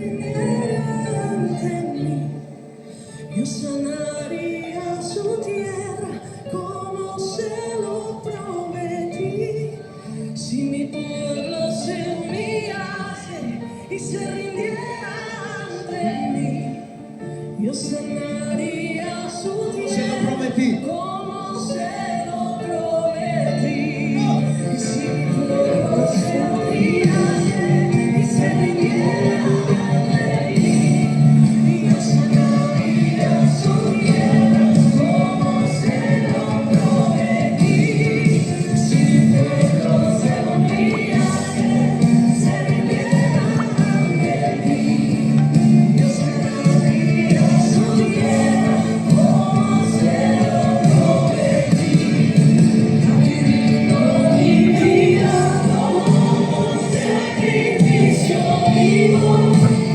viniera ante mí, yo sanaría su tierra como se lo prometí. Si mi pueblo se humillase y se rindiera ante mí, yo sanaría su tierra como se lo prometí. Y si mi pueblo se humillase y se rindiera ante mí, yo sanaría su tierra como se lo prometí. Si mi pueblo se humillase y se rindiera ante mí, yo sanaría su tierra como se lo prometí. Adquiriendo mi vida como sacrificio vivo,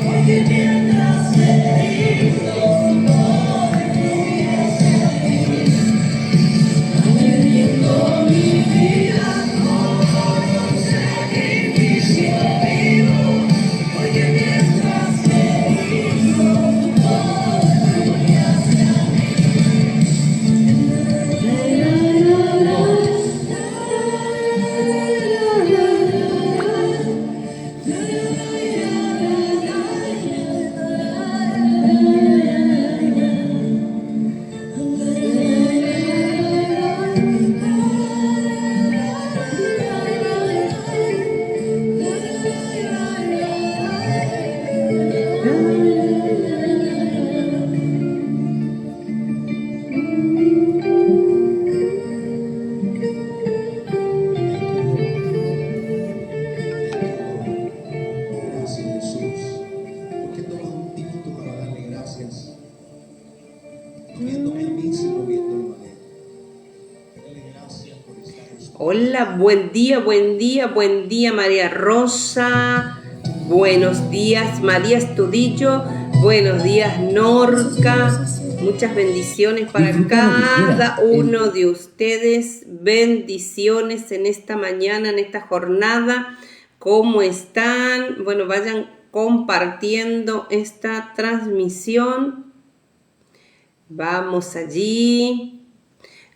porque mientras medito tu poder fluye hacia mí. Adquiriendo mi vida como sacrificio vivo, porque mientras medito tu poder fluye hacia Gracias, Jesús. ¿Por qué tomas un minuto para darle gracias? Moviéndome a mí, sin moviendo el ballet. Dale gracias por estar en su... Hola, buen día María Rosa, buenos días María Estudillo, buenos días Norca, muchas bendiciones para cada uno de ustedes, bendiciones en esta mañana, en esta jornada. ¿Cómo están? Bueno, vayan compartiendo esta transmisión. Vamos allí.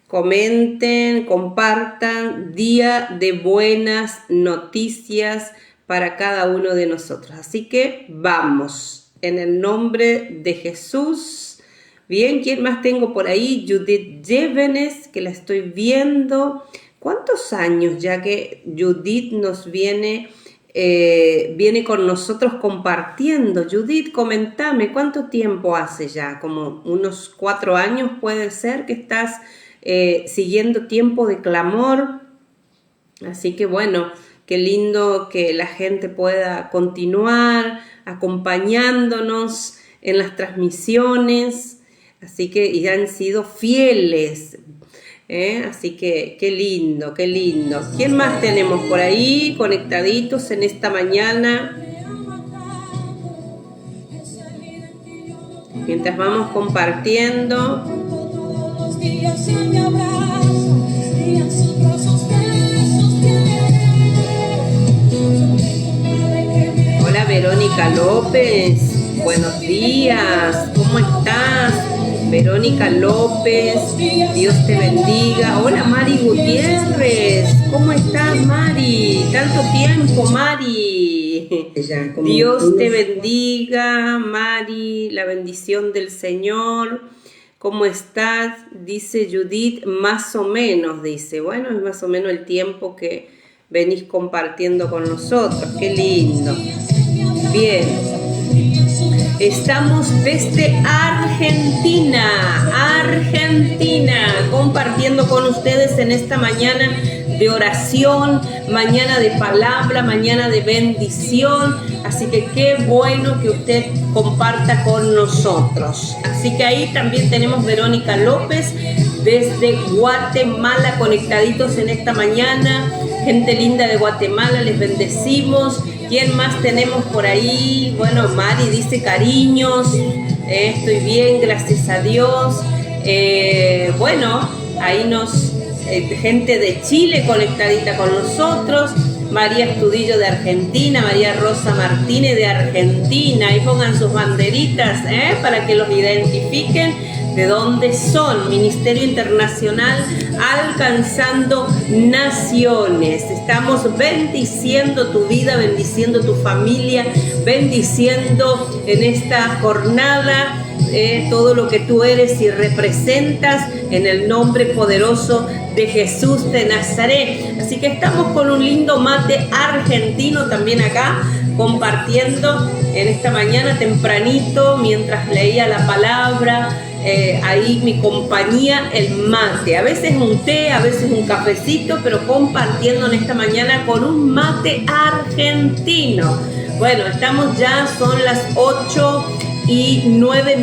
Comenten, compartan. Día de buenas noticias para cada uno de nosotros. Así que vamos. En el nombre de Jesús. Bien, ¿quién más tengo por ahí? Judith Llévenes, que la estoy viendo. ¿Cuántos años ya que Judith nos viene con nosotros compartiendo? Judith, comentame, ¿cuánto tiempo hace ya? Como unos 4 años puede ser que estás siguiendo Tiempo de Clamor. Así que bueno, qué lindo que la gente pueda continuar acompañándonos en las transmisiones. Así que y han sido fieles. Así que qué lindo, qué lindo. ¿Quién más tenemos por ahí conectaditos en esta mañana? Mientras vamos compartiendo. Hola Verónica López, buenos días, ¿cómo estás? Verónica López, Dios te bendiga. Hola Mari Gutiérrez, ¿cómo estás Mari? Tanto tiempo Mari. Dios te bendiga Mari, la bendición del Señor. ¿Cómo estás? Dice Judith, más o menos, dice. Bueno, es más o menos el tiempo que venís compartiendo con nosotros. Qué lindo. Bien. Estamos desde Argentina, compartiendo con ustedes en esta mañana de oración, mañana de palabra, mañana de bendición. Así que qué bueno que usted comparta con nosotros. Así que ahí también tenemos Verónica López desde Guatemala, conectaditos en esta mañana. Gente linda de Guatemala, les bendecimos. ¿Quién más tenemos por ahí? Bueno, Mari dice cariños. Estoy bien, gracias a Dios. Bueno, ahí gente de Chile conectadita con nosotros. María Estudillo de Argentina, María Rosa Martínez de Argentina, y pongan sus banderitas para que los identifiquen de dónde son. Ministerio Internacional Alcanzando Naciones. Estamos bendiciendo tu vida, bendiciendo tu familia, bendiciendo en esta jornada todo lo que tú eres y representas en el nombre poderoso de Jesús de Nazaret. Así que estamos con un lindo mate argentino también acá, compartiendo en esta mañana tempranito, mientras leía la palabra, ahí mi compañía, el mate. A veces un té, a veces un cafecito, pero compartiendo en esta mañana con un mate argentino. Bueno, estamos ya, son las 8:09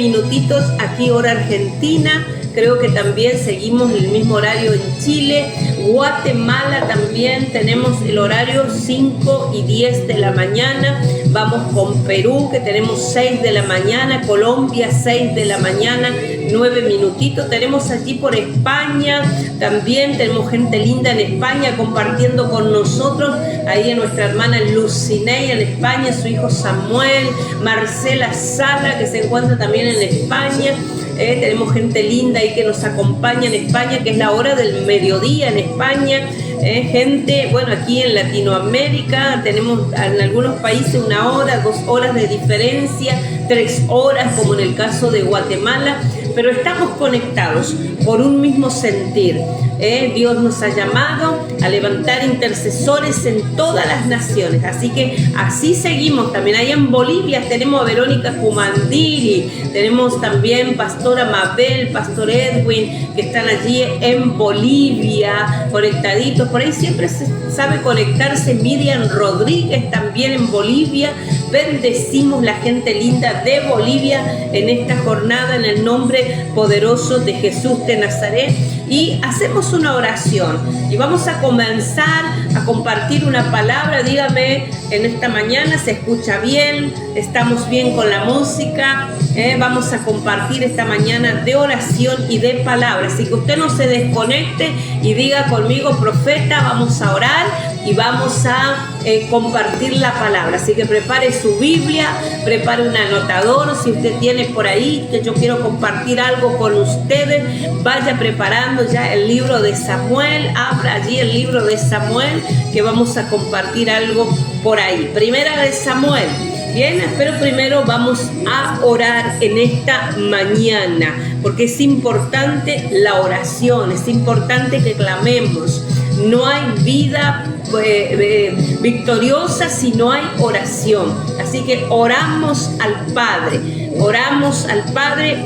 aquí hora argentina. Creo que también seguimos el mismo horario en Chile. Guatemala también tenemos el horario 5:10 de la mañana. Vamos con Perú, que tenemos 6 de la mañana. Colombia 6 de la mañana, 9 minutitos. Tenemos allí por España, también tenemos gente linda en España compartiendo con nosotros. Ahí nuestra hermana Lucinei en España, su hijo Samuel, Marcela Sala, que se encuentra también en España. Tenemos gente linda ahí que nos acompaña en España, que es la hora del mediodía en España. Gente, bueno, aquí en Latinoamérica tenemos en algunos países 1 hora, 2 horas de diferencia, 3 horas, como en el caso de Guatemala, pero estamos conectados por un mismo sentir. Dios nos ha llamado a levantar intercesores en todas las naciones, así que así seguimos. También ahí en Bolivia tenemos a Verónica Cumandiri, tenemos también Pastora Mabel, Pastor Edwin, que están allí en Bolivia conectaditos. Por ahí siempre se sabe conectarse Miriam Rodríguez también en Bolivia. Bendecimos la gente linda de Bolivia en esta jornada en el nombre poderoso de Jesús de Nazaret. Y hacemos una oración y vamos a comenzar a compartir una palabra. Dígame, en esta mañana se escucha bien, estamos bien con la música. Vamos a compartir esta mañana de oración y de palabra. Así que usted no se desconecte y diga conmigo: profeta, vamos a orar y vamos a compartir la palabra. Así que prepare su Biblia, prepare un anotador. Si usted tiene por ahí que yo quiero compartir algo con ustedes, vaya preparando ya el libro de Samuel. Abra allí el libro de Samuel, que vamos a compartir algo por ahí. Primera de Samuel. Bien, pero primero vamos a orar en esta mañana, porque es importante la oración, es importante que clamemos. No hay vida victoriosa si no hay oración. Así que oramos al Padre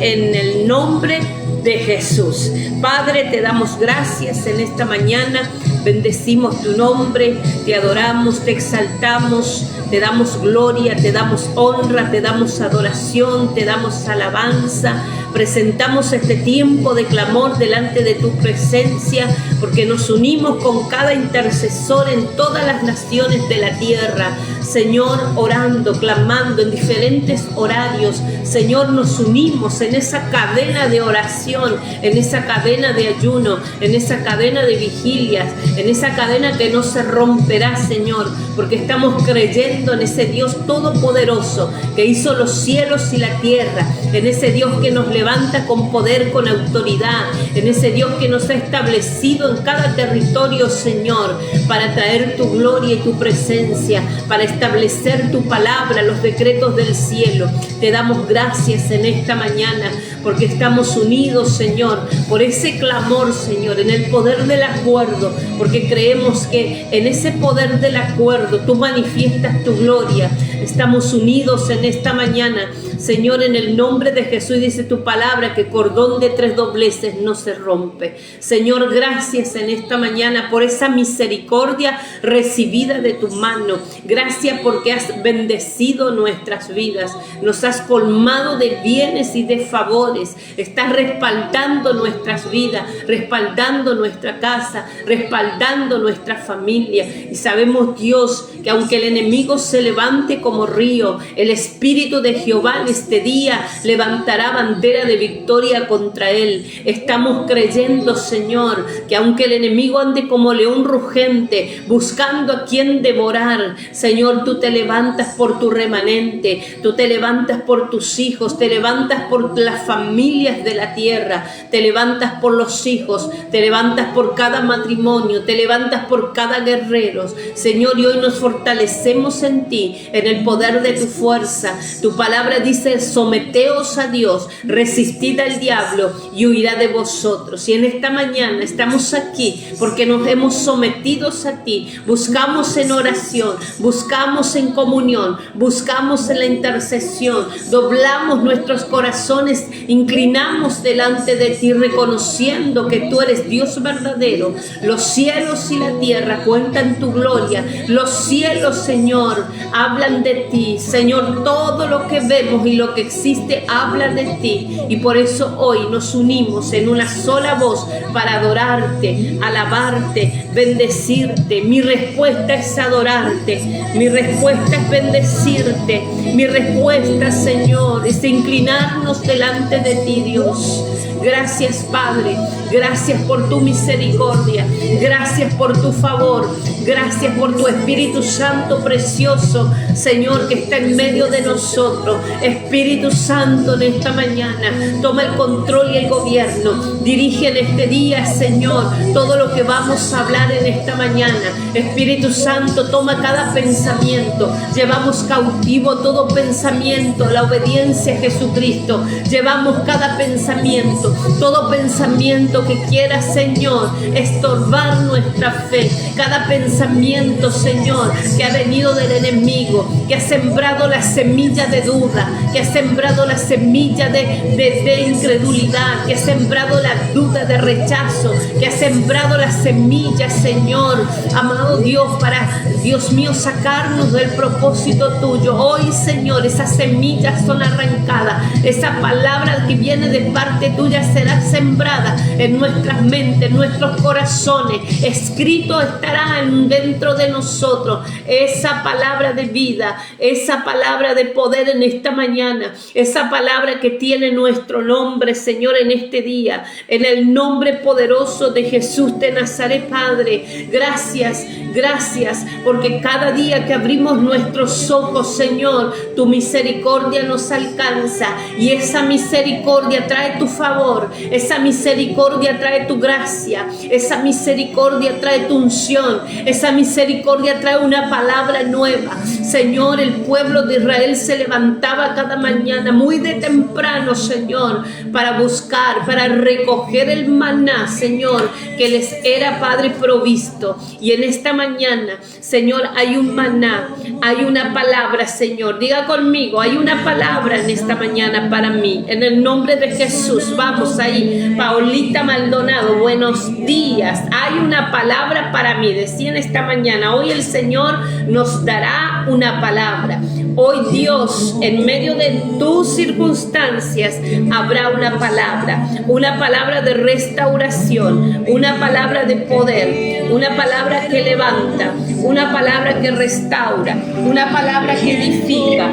en el nombre de Jesús. Padre, te damos gracias en esta mañana. Bendecimos tu nombre, te adoramos, te exaltamos, te damos gloria, te damos honra, te damos adoración, te damos alabanza. Presentamos este tiempo de clamor delante de tu presencia, porque nos unimos con cada intercesor en todas las naciones de la tierra. Señor, orando, clamando en diferentes horarios. Señor, nos unimos en esa cadena de oración, en esa cadena de ayuno, en esa cadena de vigilias, en esa cadena que no se romperá, Señor, porque estamos creyendo en ese Dios todopoderoso que hizo los cielos y la tierra, en ese Dios que nos levanta con poder, con autoridad, en ese Dios que nos ha establecido en cada territorio, Señor, para traer tu gloria y tu presencia, para establecer tu palabra, los decretos del cielo. Te damos gracias en esta mañana, porque estamos unidos, Señor, por ese clamor, Señor, en el poder del acuerdo, porque creemos que en ese poder del acuerdo tú manifiestas tu gloria. Estamos unidos en esta mañana, Señor, en el nombre de Jesús. Dice tu palabra que cordón de 3 dobleces no se rompe. Señor, gracias en esta mañana por esa misericordia recibida de tu mano. Gracias porque has bendecido nuestras vidas, nos has colmado de bienes y de favores. Estás respaldando nuestras vidas, respaldando nuestra casa, respaldando nuestra familia. Y sabemos, Dios, que aunque el enemigo se levante como río, el Espíritu de Jehová Satán este día levantará bandera de victoria contra él. Estamos creyendo, Señor, que aunque el enemigo ande como león rugente, buscando a quien devorar, Señor, tú te levantas por tu remanente, tú te levantas por tus hijos, te levantas por las familias de la tierra, te levantas por los hijos, te levantas por cada matrimonio, te levantas por cada guerrero, Señor, y hoy nos fortalecemos en ti, en el poder de tu fuerza. Tu palabra dice: someteos a Dios, resistid al diablo y huirá de vosotros. Y en esta mañana estamos aquí porque nos hemos sometido a ti. Buscamos en oración, buscamos en comunión, buscamos en la intercesión, doblamos nuestros corazones, inclinamos delante de ti, reconociendo que tú eres Dios verdadero. Los cielos y la tierra cuentan tu gloria. Los cielos, Señor, hablan de ti. Señor, todo lo que vemos y lo que existe habla de ti. Y por eso hoy nos unimos en una sola voz para adorarte, alabarte, bendecirte. Mi respuesta es adorarte. Mi respuesta es bendecirte. Mi respuesta, Señor, es inclinarnos delante de ti, Dios. Gracias, Padre. Gracias por tu misericordia. Gracias por tu favor. Gracias por tu Espíritu Santo precioso, Señor, que está en medio de nosotros. Espíritu Santo, en esta mañana, toma el control y el gobierno. Dirige en este día, Señor, todo lo que vamos a hablar en esta mañana. Espíritu Santo, toma cada pensamiento. Llevamos cautivo todo pensamiento a la obediencia a Jesucristo. Llevamos cada pensamiento, todo pensamiento que quiera, Señor, estorbar nuestra fe. Cada pensamiento, Señor, que ha venido del enemigo, que ha sembrado la semilla de duda, que ha sembrado la semilla de incredulidad, que ha sembrado la duda de rechazo, que ha sembrado la semilla, Señor, amado Dios, para, Dios mío, sacarnos del propósito tuyo. Hoy, Señor, esas semillas son arrancadas. Esa palabra que viene de parte tuya será sembrada en nuestras mentes, en nuestros corazones. Escrito estará dentro de nosotros esa palabra de vida, esa palabra de poder en esta mañana, esa palabra que tiene nuestro nombre, Señor, en este día, en el nombre poderoso de Jesús de Nazaret. Padre, gracias, gracias, porque cada día que abrimos nuestros ojos, Señor, tu misericordia nos alcanza, y esa misericordia trae tu favor, esa misericordia trae tu gracia, esa misericordia trae tu unción, esa misericordia trae una palabra nueva. Señor, el pueblo de Israel se levantaba cada mañana muy de temprano, Señor, para buscar, para recoger el maná, Señor, que les era, Padre, provisto. Y en esta mañana, Señor, hay un maná, hay una palabra, Señor. Diga conmigo, hay una palabra en esta mañana para mí, en el nombre de Jesús. Vamos ahí, Paulita Maldonado, buenos días. Hay una palabra para mí, decía en esta mañana. Hoy el Señor nos dará una palabra. Hoy Dios, en medio de tus circunstancias, habrá una palabra de restauración, una palabra de poder, una palabra que levanta, una palabra que restaura, una palabra que edifica.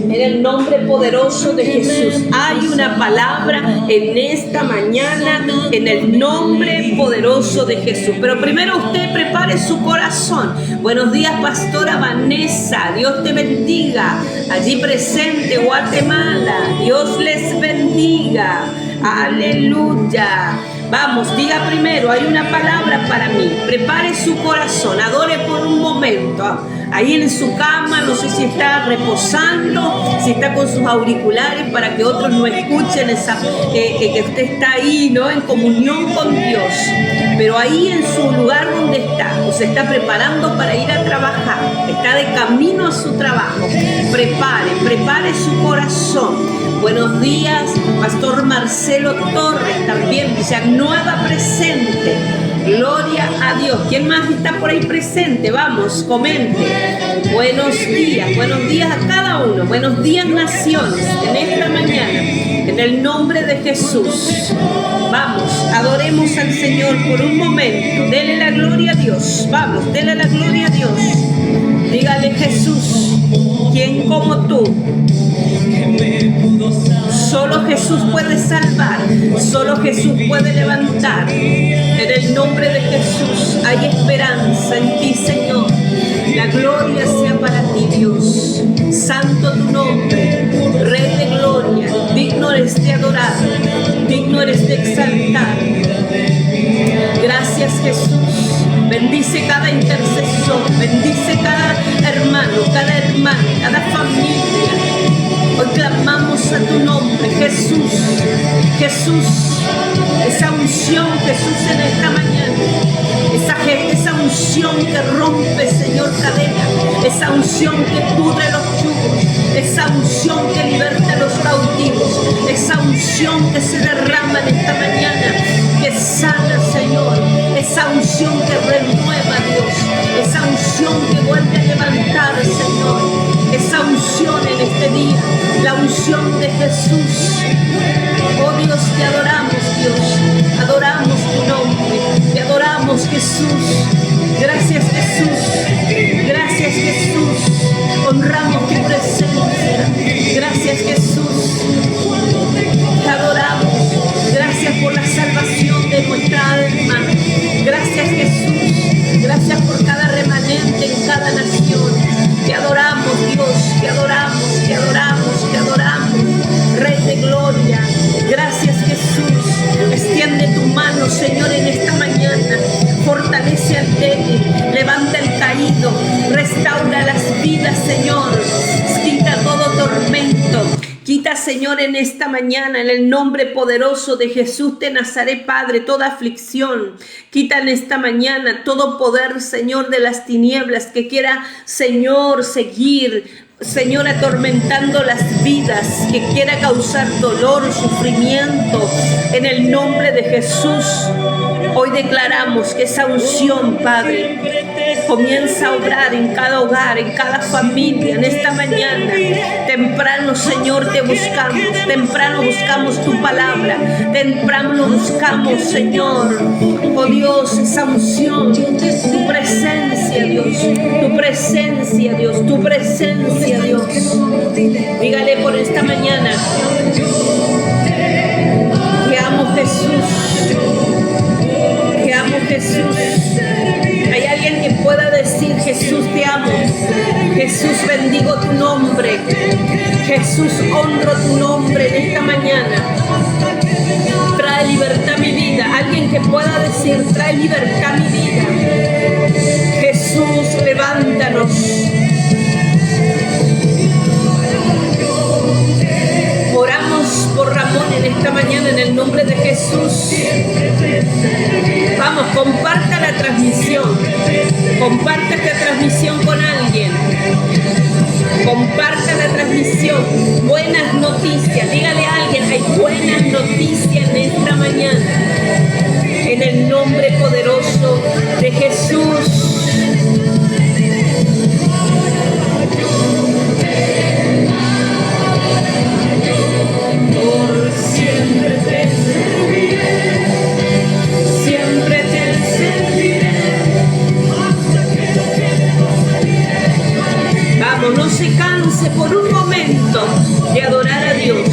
En el nombre poderoso de Jesús, hay una palabra en esta mañana, en el nombre poderoso de Jesús. Pero primero usted prepare su corazón. Buenos días, Pastora Vanessa, Dios te bendiga. Allí presente, Guatemala, Dios les bendiga. Aleluya. Vamos, diga primero, hay una palabra para mí. Prepare su corazón, adore por un momento. Ahí en su cama, no sé si está reposando, si está con sus auriculares para que otros no escuchen que usted está ahí, ¿no?, en comunión con Dios. Pero ahí en su lugar donde está, o se está preparando para ir a trabajar, está de camino a su trabajo. Prepare su corazón. Buenos días, Pastor Marcelo Torres, también Villanueva presente. Gloria a Dios. ¿Quién más está por ahí presente? Vamos, comente. Buenos días a cada uno. Buenos días, naciones, en esta mañana, en el nombre de Jesús. Vamos, adoremos al Señor por un momento. Dele la gloria a Dios. Vamos, dele la gloria a Dios. Dígale: Jesús, ¿quién como tú? Solo Jesús puede salvar, solo Jesús puede levantar. En el nombre de Jesús hay esperanza en ti, Señor. La gloria sea para ti, Dios. Santo tu nombre, Rey de gloria. Digno eres de adorar, digno eres de exaltar. Gracias, Jesús. Bendice cada intercesor, bendice cada hermano, cada hermana, cada familia. Hoy clamamos a tu nombre, Jesús. Jesús, esa unción, Jesús, en esta mañana. Esa unción que rompe, Señor, cadenas. Esa unción que pudre los yugos. Esa unción que liberta a los cautivos. Esa unción que se derrama en esta mañana. Que sana, Señor. Esa unción que renueva, Dios. Esa unción que vuelve a levantar, Señor. Esa unción en este día. La unción de Jesús. Oh Dios, te adoramos, Dios. Adoramos tu nombre. Te adoramos, Jesús. Gracias, Jesús. Gracias, Jesús. Honramos tu presencia. Gracias, Jesús. Te adoramos. Gracias por la salvación de nuestra alma. Gracias, Jesús. Gracias por cada remanente en cada nación. Te adoramos, Dios. Te adoramos, te adoramos, te adoramos. Rey de gloria. Gracias, Jesús. Extiende tu mano, Señor, en esta mañana. Fortalece al débil, levanta el caído, restaura las vidas, Señor. Quita todo tormento. Quita, Señor, en esta mañana, en el nombre poderoso de Jesús de Nazaret, Padre, toda aflicción. Quita en esta mañana todo poder, Señor, de las tinieblas que quiera, Señor, seguir, Señor, atormentando las vidas, que quiera causar dolor, sufrimiento. En el nombre de Jesús, hoy declaramos que esa unción, Padre, comienza a obrar en cada hogar, en cada familia, en esta mañana. Temprano, Señor, te buscamos. Temprano buscamos tu palabra. Temprano buscamos, Señor, oh Dios, esa unción, tu presencia, Dios. Tu presencia, Dios. Tu presencia, Dios. Dígale por esta mañana: te amo, Jesús. Te amo, Jesús. Hay alguien que pueda decir: Jesús, te amo. Jesús, bendigo tu nombre. Jesús, honro tu nombre en esta mañana. Trae libertad a mi vida. Alguien que pueda decir: trae libertad a mi vida. Jesús, levántanos. Oramos por Ramón en esta mañana en el nombre de Jesús. Vamos, comparta la transmisión. Comparta esta transmisión con alguien. Comparta la transmisión. Buenas noticias. Dígale a alguien: hay buenas noticias en esta mañana. En el nombre poderoso de Jesús. Por siempre te serviré, siempre te serviré, hasta que no quede más. Vamos, no se canse por un momento de adorar a Dios,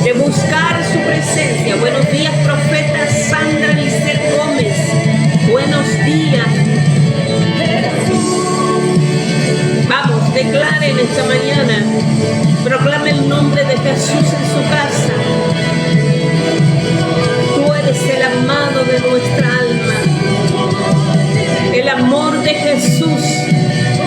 de buscar su presencia. Buenos días, profeta Sandra Lisset Gómez. Buenos días. Vamos, declaren esta mañana. Proclame el nombre de Jesús en su casa. Tú eres el amado de nuestra alma. El amor de Jesús.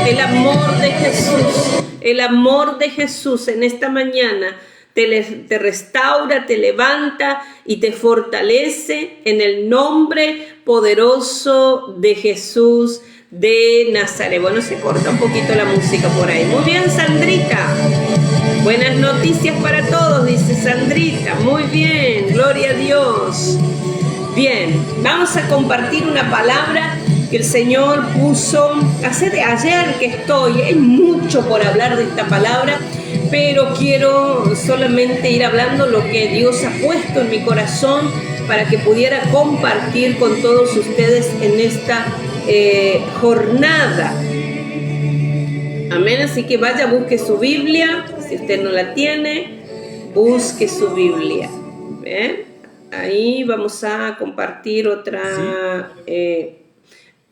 El amor de Jesús. El amor de Jesús en esta mañana te restaura, te levanta y te fortalece en el nombre poderoso de Jesús de Nazaret. Bueno, se corta un poquito la música por ahí. Muy bien, Sandrita. Buenas noticias para todos, dice Sandrita. Muy bien, gloria a Dios. Bien, vamos a compartir una palabra que el Señor puso hace de ayer que estoy. Hay mucho por hablar de esta palabra, pero quiero solamente ir hablando lo que Dios ha puesto en mi corazón para que pudiera compartir con todos ustedes en esta jornada. Amén. Así que vaya, busque su Biblia, si usted no la tiene. Busque su Biblia. ¿Ven? Ahí vamos a compartir otra...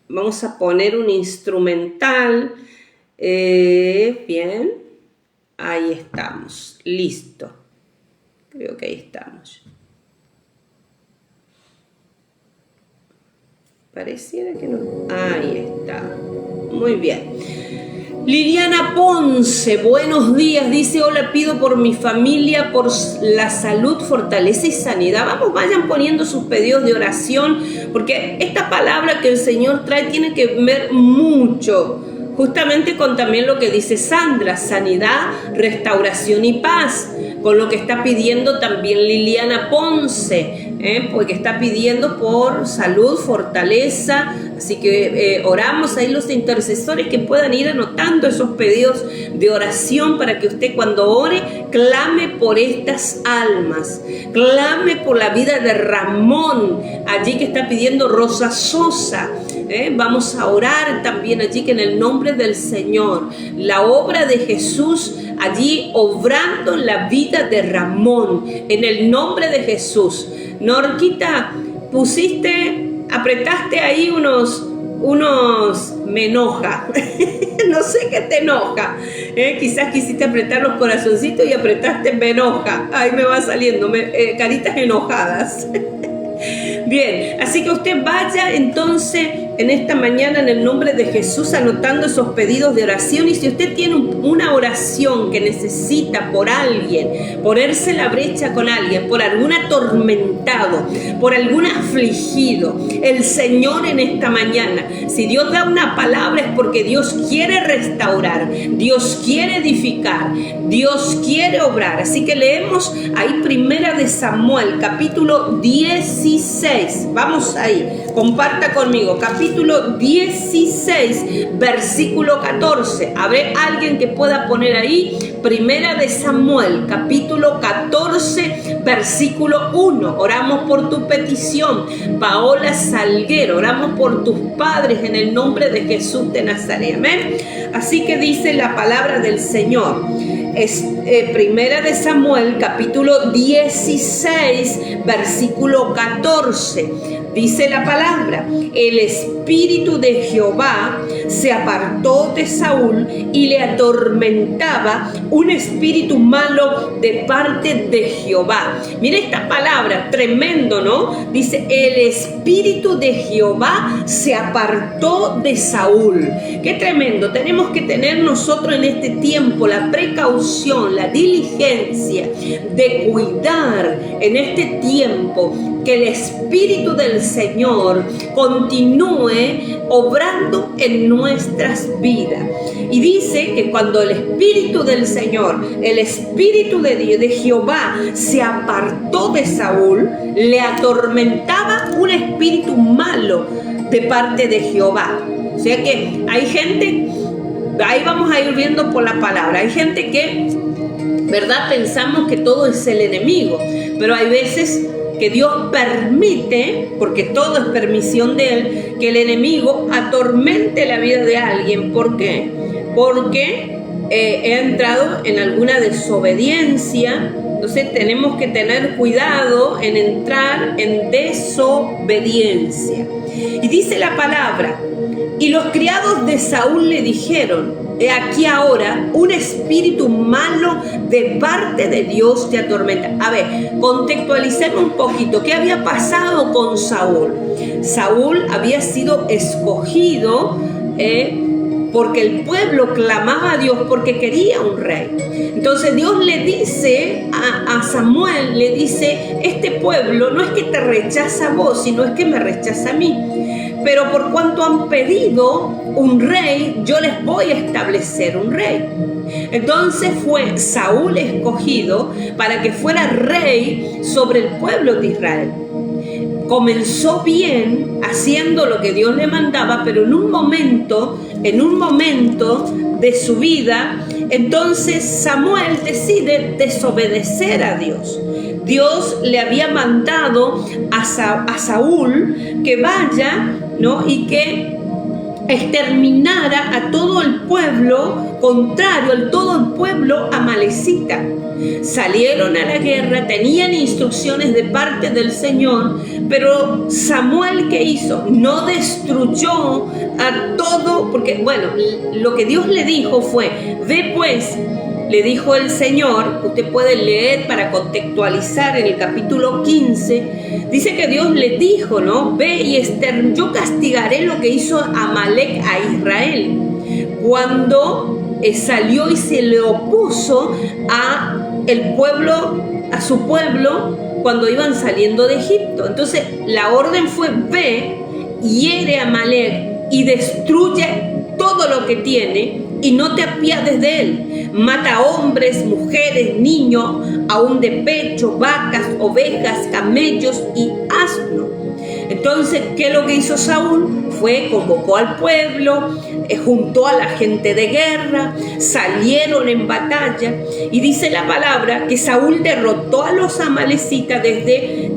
vamos a poner un instrumental. Bien. Ahí estamos. Listo. Creo que ahí estamos. Pareciera que no. Ahí está. Muy bien. Liliana Ponce, buenos días. Dice, hola, pido por mi familia, por la salud, fortaleza y sanidad. Vamos, vayan poniendo sus pedidos de oración, porque esta palabra que el Señor trae tiene que ver mucho, justamente con también lo que dice Sandra, sanidad, restauración y paz, con lo que está pidiendo también Liliana Ponce, porque está pidiendo por salud, fortaleza. Así que oramos ahí los intercesores que puedan ir anotando esos pedidos de oración para que usted cuando ore clame por estas almas, clame por la vida de Ramón, allí que está pidiendo Rosa Sosa. Vamos a orar también allí que en el nombre del Señor, la obra de Jesús allí obrando en la vida de Ramón, en el nombre de Jesús. Norquita, apretaste ahí unos me enoja. No sé qué te enoja. Quizás quisiste apretar los corazoncitos y apretaste me enoja. Ahí me va saliendo caritas enojadas. Bien, así que usted vaya entonces en esta mañana en el nombre de Jesús anotando esos pedidos de oración, y si usted tiene una oración que necesita por alguien, ponerse la brecha con alguien, por algún atormentado, por algún afligido, el Señor en esta mañana, si Dios da una palabra es porque Dios quiere restaurar, Dios quiere edificar, Dios quiere obrar. Así que leemos ahí 1 de Samuel capítulo 16, vamos ahí, comparta conmigo, capítulo 16, versículo 14. ¿Habrá alguien que pueda poner ahí? 1 de Samuel, capítulo 14, versículo 1. Oramos por tu petición, Paola Salguero. Oramos por tus padres en el nombre de Jesús de Nazaret. Amén. Así que dice la palabra del Señor. Es 1 de Samuel, capítulo 16, versículo 14. Dice la palabra, el espíritu de Jehová se apartó de Saúl y le atormentaba un espíritu malo de parte de Jehová. Mira esta palabra, tremendo, ¿no? Dice, el espíritu de Jehová se apartó de Saúl. Qué tremendo. Tenemos que tener nosotros en este tiempo la precaución, la diligencia de cuidar en este tiempo que el Espíritu del Señor continúe obrando en nuestras vidas. Y dice que cuando el Espíritu del Señor, el Espíritu de Jehová se apartó de Saúl, le atormentaba un espíritu malo de parte de Jehová. O sea que hay gente, ahí vamos a ir viendo por la palabra, hay gente que, ¿verdad? Pensamos que todo es el enemigo, pero hay veces que Dios permite, porque todo es permisión de Él, que el enemigo atormente la vida de alguien. ¿Por qué? Porque he entrado en alguna desobediencia. Entonces tenemos que tener cuidado en entrar en desobediencia. Y dice la palabra, y los criados de Saúl le dijeron, he aquí ahora un espíritu malo de parte de Dios te atormenta. A ver, contextualicemos un poquito. ¿Qué había pasado con Saúl? Saúl había sido escogido porque el pueblo clamaba a Dios porque quería un rey. Entonces Dios le dice a Samuel, le dice, este pueblo no es que te rechaza a vos, sino es que me rechaza a mí. Pero por cuanto han pedido un rey, yo les voy a establecer un rey. Entonces fue Saúl escogido para que fuera rey sobre el pueblo de Israel. Comenzó bien, haciendo lo que Dios le mandaba, pero en un momento de su vida, entonces Samuel decide desobedecer a Dios. Dios le había mandado a Saúl que vaya, ¿no? Y que exterminara a todo el pueblo contrario al todo el pueblo amalecita. Salieron a la guerra, tenían instrucciones de parte del Señor, pero Samuel, ¿qué hizo? No destruyó a todo, porque bueno, lo que Dios le dijo fue: ve pues, le dijo el Señor, usted puede leer para contextualizar en el capítulo 15, dice que Dios le dijo, ¿no? Ve y yo castigaré lo que hizo Amalek a Israel. Cuando salió y se le opuso a su pueblo, cuando iban saliendo de Egipto. Entonces la orden fue: ve, hiere a Amalek y destruye todo lo que tiene y no te apiades de él. Mata hombres, mujeres, niños, aún de pecho, vacas, ovejas, camellos y asnos. Entonces, ¿qué es lo que hizo Saúl? Convocó al pueblo, juntó a la gente de guerra, salieron en batalla, y dice la palabra que Saúl derrotó a los amalecitas desde,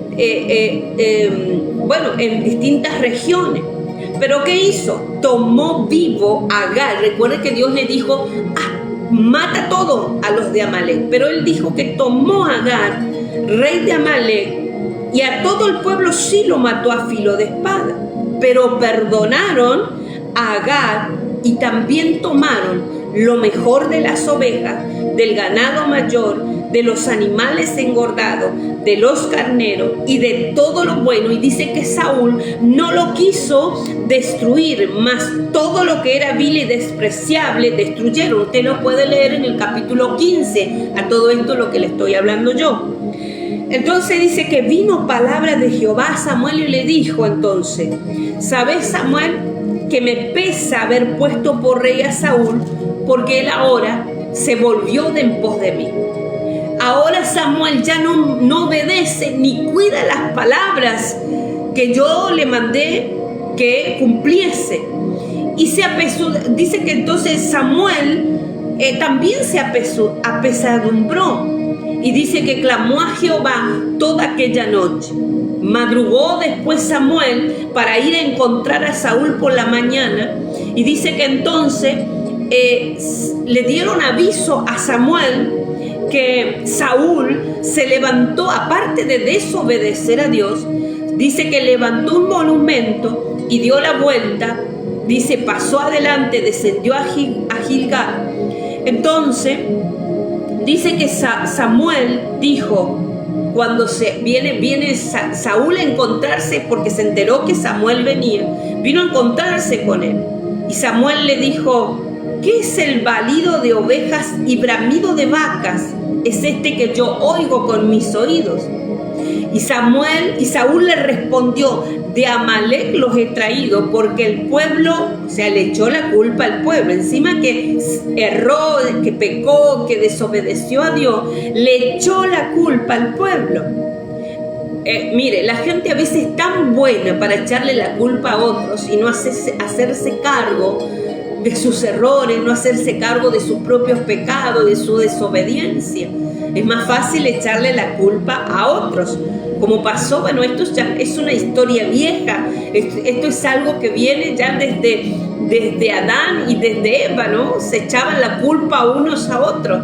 en distintas regiones. ¿Pero qué hizo? Tomó vivo a Agar. Recuerden que Dios le dijo: mata todo a los de Amalek. Pero él dijo que tomó a Agar, rey de Amalek, y a todo el pueblo sí lo mató a filo de espada. Pero perdonaron a Agar y también tomaron lo mejor de las ovejas, del ganado mayor, de los animales engordados, de los carneros y de todo lo bueno. Y dice que Saúl no lo quiso destruir, mas todo lo que era vil y despreciable destruyeron. Usted lo puede leer en el capítulo 15, a todo esto lo que le estoy hablando yo. Entonces dice que vino palabra de Jehová a Samuel y le dijo entonces: ¿sabes, Samuel, que me pesa haber puesto por rey a Saúl, porque él ahora se volvió de en pos de mí? Ahora Samuel ya no obedece ni cuida las palabras que yo le mandé que cumpliese. Y dice que entonces Samuel también se apesadumbró. Y dice que clamó a Jehová toda aquella noche. Madrugó después Samuel para ir a encontrar a Saúl por la mañana. Y dice que entonces le dieron aviso a Samuel que Saúl se levantó, aparte de desobedecer a Dios, dice que levantó un monumento y dio la vuelta. Dice, pasó adelante, descendió a Gilgal. Entonces dice que Samuel dijo, cuando viene Saúl a encontrarse, porque se enteró que Samuel venía, vino a encontrarse con él. Y Samuel le dijo: ¿qué es el balido de ovejas y bramido de vacas? Es este que yo oigo con mis oídos. Y Saúl le respondió: de Amalek los he traído, porque el pueblo, o sea, le echó la culpa al pueblo, encima que erró, que pecó, que desobedeció a Dios, le echó la culpa al pueblo. Mire, la gente a veces es tan buena para echarle la culpa a otros y no hacerse cargo de sus errores, no hacerse cargo de sus propios pecados, de su desobediencia. Es más fácil echarle la culpa a otros. Como pasó, bueno, esto ya es una historia vieja, esto es algo que viene ya desde Adán y desde Eva, ¿no? Se echaban la culpa unos a otros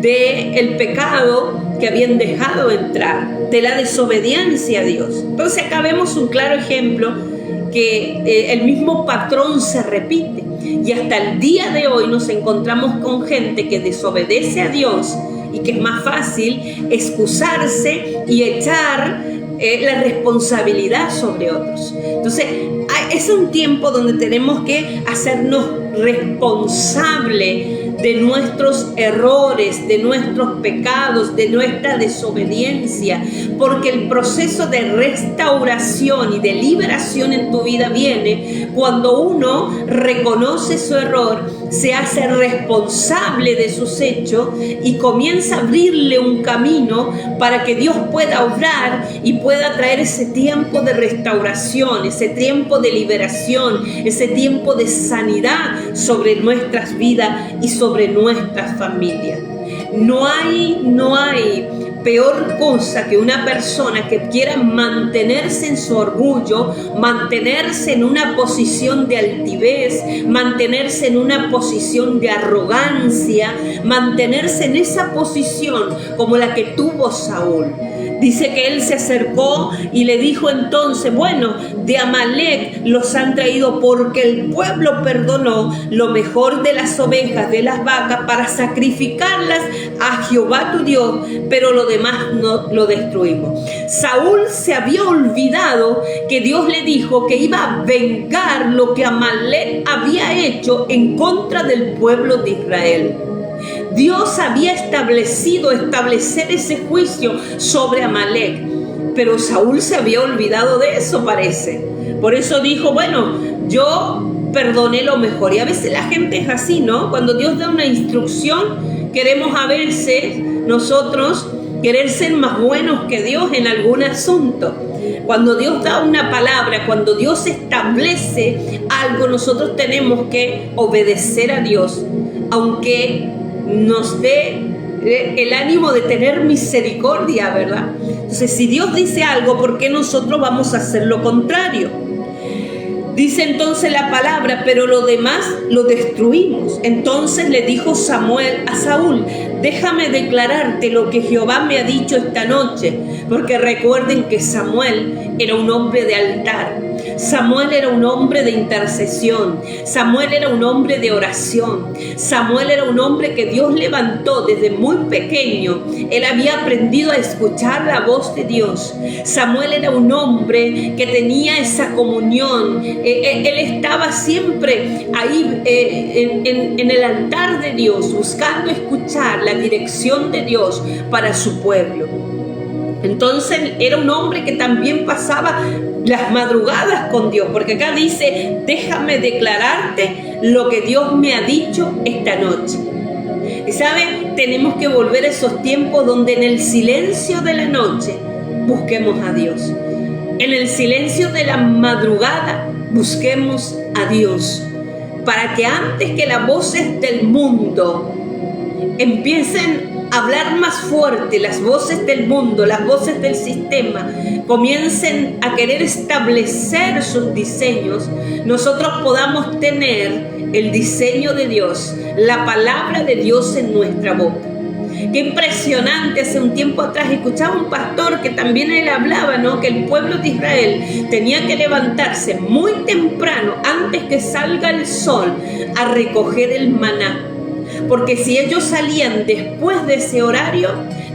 del pecado que habían dejado entrar, de la desobediencia a Dios. Entonces acá vemos un claro ejemplo que el mismo patrón se repite, y hasta el día de hoy nos encontramos con gente que desobedece a Dios y que es más fácil excusarse y echar la responsabilidad sobre otros. Entonces es un tiempo donde tenemos que hacernos responsables de nuestros errores, de nuestros pecados, de nuestra desobediencia, porque el proceso de restauración y de liberación en tu vida viene cuando uno reconoce su error, se hace responsable de sus hechos y comienza a abrirle un camino para que Dios pueda obrar y pueda traer ese tiempo de restauración, ese tiempo de liberación, ese tiempo de sanidad sobre nuestras vidas y sobre nuestras familias. No hay peor cosa que una persona que quiera mantenerse en su orgullo, mantenerse en una posición de altivez, mantenerse en una posición de arrogancia, mantenerse en esa posición como la que tuvo Saúl. Dice que él se acercó y le dijo entonces, bueno, de Amalec los han traído porque el pueblo perdonó lo mejor de las ovejas, de las vacas, para sacrificarlas a Jehová tu Dios, pero lo demás no lo destruimos. Saúl se había olvidado que Dios le dijo que iba a vengar lo que Amalec había hecho en contra del pueblo de Israel. Dios había establecer ese juicio sobre Amalec, pero Saúl se había olvidado de eso, parece. Por eso dijo, bueno, yo perdoné lo mejor. Y a veces la gente es así, ¿no? Cuando Dios da una instrucción, queremos a veces nosotros querer ser más buenos que Dios en algún asunto. Cuando Dios da una palabra, cuando Dios establece algo, nosotros tenemos que obedecer a Dios, aunque nos dé el ánimo de tener misericordia, ¿verdad? Entonces, si Dios dice algo, ¿por qué nosotros vamos a hacer lo contrario? Dice entonces la palabra, pero lo demás lo destruimos. Entonces le dijo Samuel a Saúl, déjame declararte lo que Jehová me ha dicho esta noche, porque recuerden que Samuel era un hombre de altar. Samuel era un hombre de intercesión. Samuel era un hombre de oración. Samuel era un hombre que Dios levantó desde muy pequeño. Él había aprendido a escuchar la voz de Dios. Samuel era un hombre que tenía esa comunión. Él estaba siempre ahí en el altar de Dios, buscando escuchar la dirección de Dios para su pueblo. Entonces era un hombre que también pasaba las madrugadas con Dios, porque acá dice, déjame declararte lo que Dios me ha dicho esta noche. Y ¿sabe? Tenemos que volver a esos tiempos donde en el silencio de la noche busquemos a Dios. En el silencio de la madrugada busquemos a Dios, para que antes que las voces del mundo empiecen a hablar más fuerte, las voces del mundo, las voces del sistema, comiencen a querer establecer sus diseños, nosotros podamos tener el diseño de Dios, la palabra de Dios en nuestra boca. Qué impresionante, hace un tiempo atrás escuchaba un pastor que también él hablaba, ¿no? Que el pueblo de Israel tenía que levantarse muy temprano, antes que salga el sol, a recoger el maná. Porque si ellos salían después de ese horario,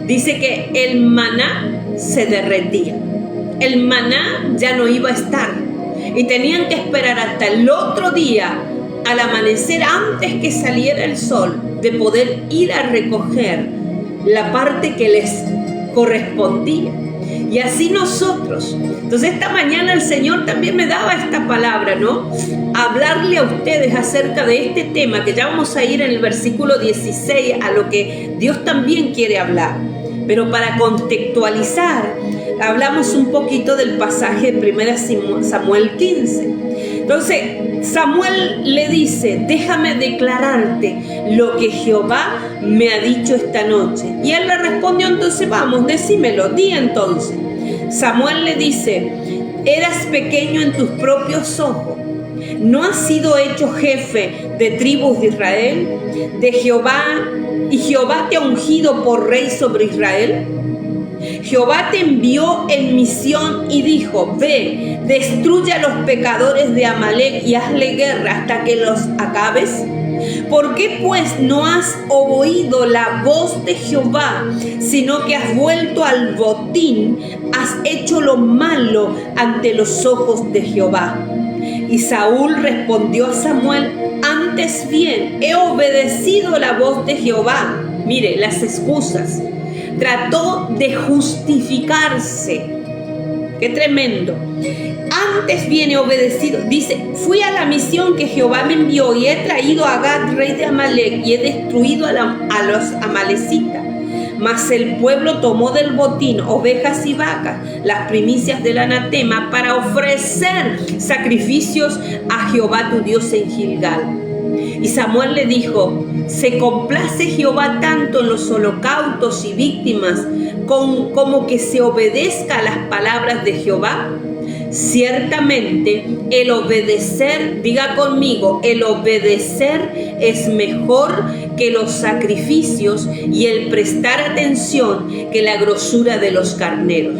dice que el maná se derretía. El maná ya no iba a estar. Y tenían que esperar hasta el otro día, al amanecer, antes que saliera el sol, de poder ir a recoger la parte que les correspondía. Y así nosotros. Entonces esta mañana el Señor también me daba esta palabra, ¿no? Hablarle a ustedes acerca de este tema, que ya vamos a ir en el versículo 16 a lo que Dios también quiere hablar. Pero para contextualizar, hablamos un poquito del pasaje de 1 Samuel 15. Entonces Samuel le dice, déjame declararte lo que Jehová me ha dicho esta noche. Y él le respondió, entonces vamos, decímelo, di entonces. Samuel le dice, eras pequeño en tus propios ojos, ¿no has sido hecho jefe de tribus de Israel? De Jehová, y Jehová te ha ungido por rey sobre Israel. Jehová te envió en misión y dijo, ve, destruye a los pecadores de Amalec y hazle guerra hasta que los acabes. ¿Por qué pues no has oído la voz de Jehová, sino que has vuelto al botín, has hecho lo malo ante los ojos de Jehová? Y Saúl respondió a Samuel, antes bien he obedecido la voz de Jehová. Mire, las excusas. Trató de justificarse. Qué tremendo. Antes bien he obedecido. Dice, fui a la misión que Jehová me envió y he traído a Agag, rey de Amalec, y he destruido a los amalecitas. Mas el pueblo tomó del botín ovejas y vacas, las primicias del anatema, para ofrecer sacrificios a Jehová tu Dios en Gilgal. Y Samuel le dijo, ¿Se complace Jehová tanto en los holocaustos y víctimas como que se obedezca a las palabras de Jehová? Ciertamente el obedecer, diga conmigo, el obedecer es mejor que los sacrificios y el prestar atención que la grosura de los carneros.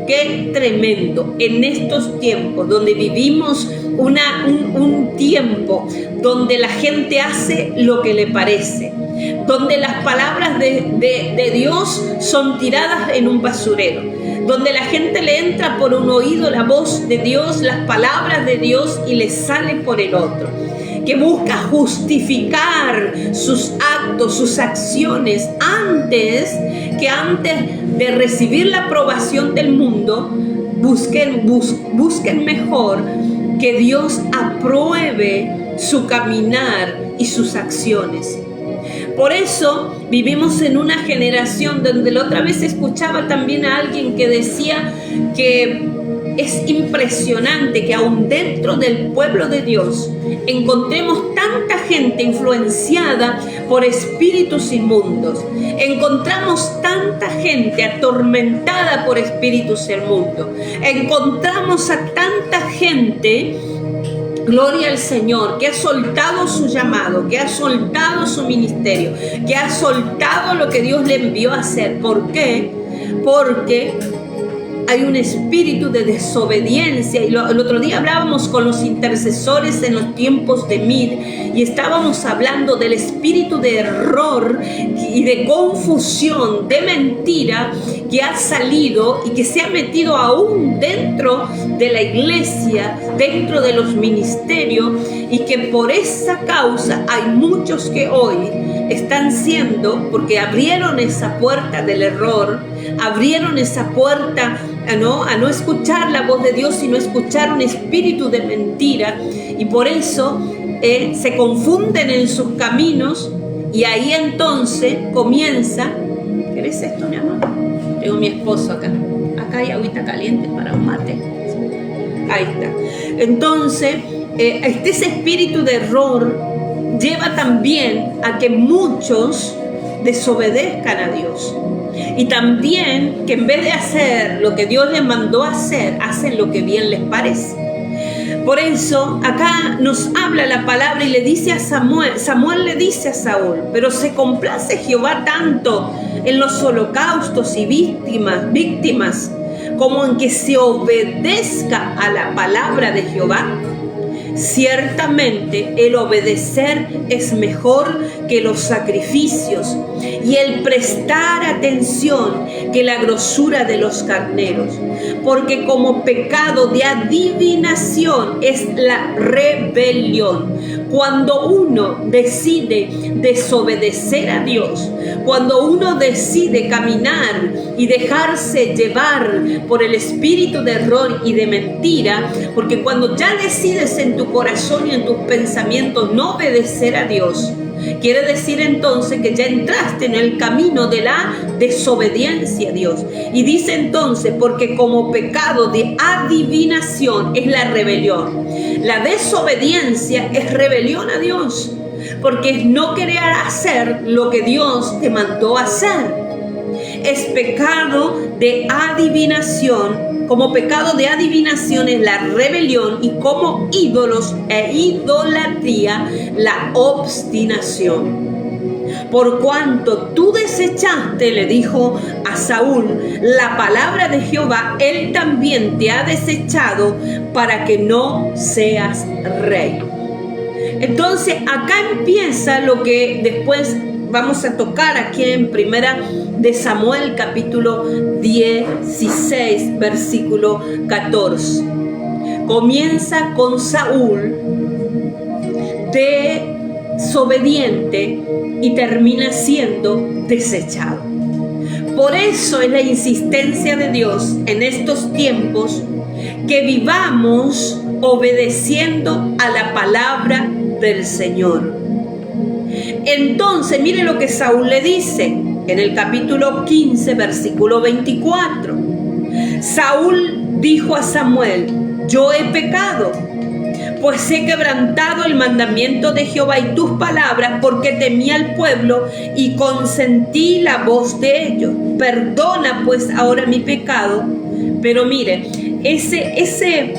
Qué tremendo en estos tiempos donde vivimos un tiempo donde la gente hace lo que le parece, donde las palabras de Dios son tiradas en un basurero, donde la gente le entra por un oído la voz de Dios, las palabras de Dios, y le sale por el otro, que busca justificar sus actos, sus acciones, antes de recibir la aprobación del mundo. Busquen mejor que Dios apruebe su caminar y sus acciones. Por eso vivimos en una generación donde la otra vez escuchaba también a alguien que decía que es impresionante que aún dentro del pueblo de Dios encontremos tanta gente influenciada por espíritus inmundos. Encontramos tanta gente atormentada por espíritus inmundos. Encontramos a tanta gente, gloria al Señor, que ha soltado su llamado, que ha soltado su ministerio, que ha soltado lo que Dios le envió a hacer. ¿Por qué? Porque hay un espíritu de desobediencia. Y el otro día hablábamos con los intercesores en los tiempos de Mir y estábamos hablando del espíritu de error y de confusión, de mentira, que ha salido y que se ha metido aún dentro de la iglesia, dentro de los ministerios, y que por esa causa hay muchos que hoy están siendo, porque abrieron esa puerta del error, abrieron esa puerta a no escuchar la voz de Dios, sino escuchar un espíritu de mentira, y por eso se confunden en sus caminos, y ahí entonces comienza. ¿Querés esto, mi amor? Tengo mi esposo acá hay agüita caliente para un mate, ahí está. Entonces ese espíritu de error lleva también a que muchos desobedezcan a Dios, y también que en vez de hacer lo que Dios les mandó hacer, hacen lo que bien les parece. Por eso acá nos habla la palabra y le dice a Samuel le dice a Saúl: pero se complace Jehová tanto en los holocaustos y víctimas como en que se obedezca a la palabra de Jehová. Ciertamente el obedecer es mejor que los sacrificios y el prestar atención que la grosura de los carneros, porque como pecado de adivinación es la rebelión. Cuando uno decide desobedecer a Dios, cuando uno decide caminar y dejarse llevar por el espíritu de error y de mentira, porque cuando ya decides en tu corazón y en tus pensamientos no obedecer a Dios, quiere decir entonces que ya entraste en el camino de la desobediencia a Dios. Y dice entonces, porque como pecado de adivinación es la rebelión. La desobediencia es rebelión a Dios, porque es no querer hacer lo que Dios te mandó hacer. Es pecado de adivinación. Como pecado de adivinación es la rebelión, y como ídolos e idolatría la obstinación. Por cuanto tú desechaste, le dijo a Saúl, la palabra de Jehová, él también te ha desechado para que no seas rey. Entonces acá empieza lo que después vamos a tocar aquí en Primera de Samuel capítulo 16 versículo 14. Comienza con Saúl desobediente y termina siendo desechado. Por eso es la insistencia de Dios en estos tiempos que vivamos obedeciendo a la palabra del Señor. Entonces, mire lo que Saúl le dice en el capítulo 15, versículo 24. Saúl dijo a Samuel: yo he pecado, pues he quebrantado el mandamiento de Jehová y tus palabras, porque temí al pueblo y consentí la voz de ellos. Perdona pues ahora mi pecado. Pero mire, ese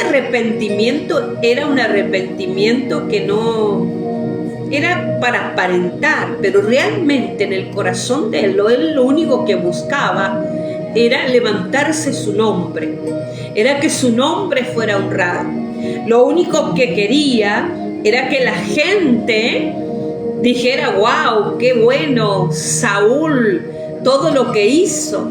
arrepentimiento era un arrepentimiento que no era para aparentar, pero realmente en el corazón de él lo único que buscaba era levantarse su nombre, era que su nombre fuera honrado. Lo único que quería era que la gente dijera: wow, qué bueno Saúl, todo lo que hizo.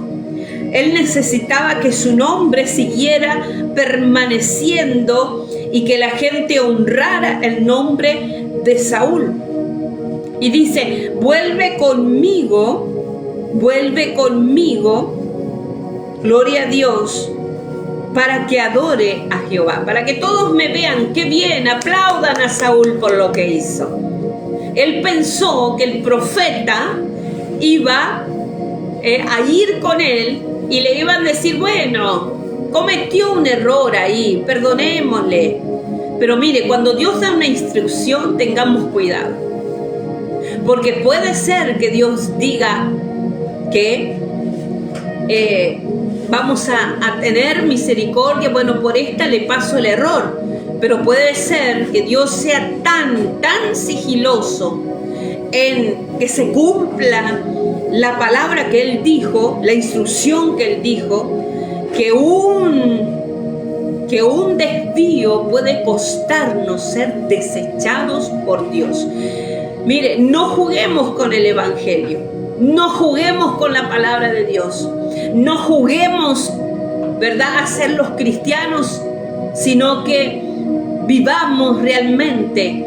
Él necesitaba que su nombre siguiera permaneciendo y que la gente honrara el nombre de Saúl. Y dice: vuelve conmigo, gloria a Dios, para que adore a Jehová, para que todos me vean, qué bien, aplaudan a Saúl por lo que hizo. Él pensó que el profeta iba a ir con él y le iban a decir: bueno, cometió un error ahí, perdonémosle. Pero mire, cuando Dios da una instrucción, tengamos cuidado, porque puede ser que Dios diga que vamos a tener misericordia, bueno, por esta le paso el error, pero puede ser que Dios sea tan sigiloso en que se cumpla la palabra que Él dijo, la instrucción que Él dijo, que un desvío puede costarnos ser desechados por Dios. Mire, no juguemos con el Evangelio, no juguemos con la palabra de Dios, no juguemos, ¿verdad?, a ser los cristianos, sino que vivamos realmente,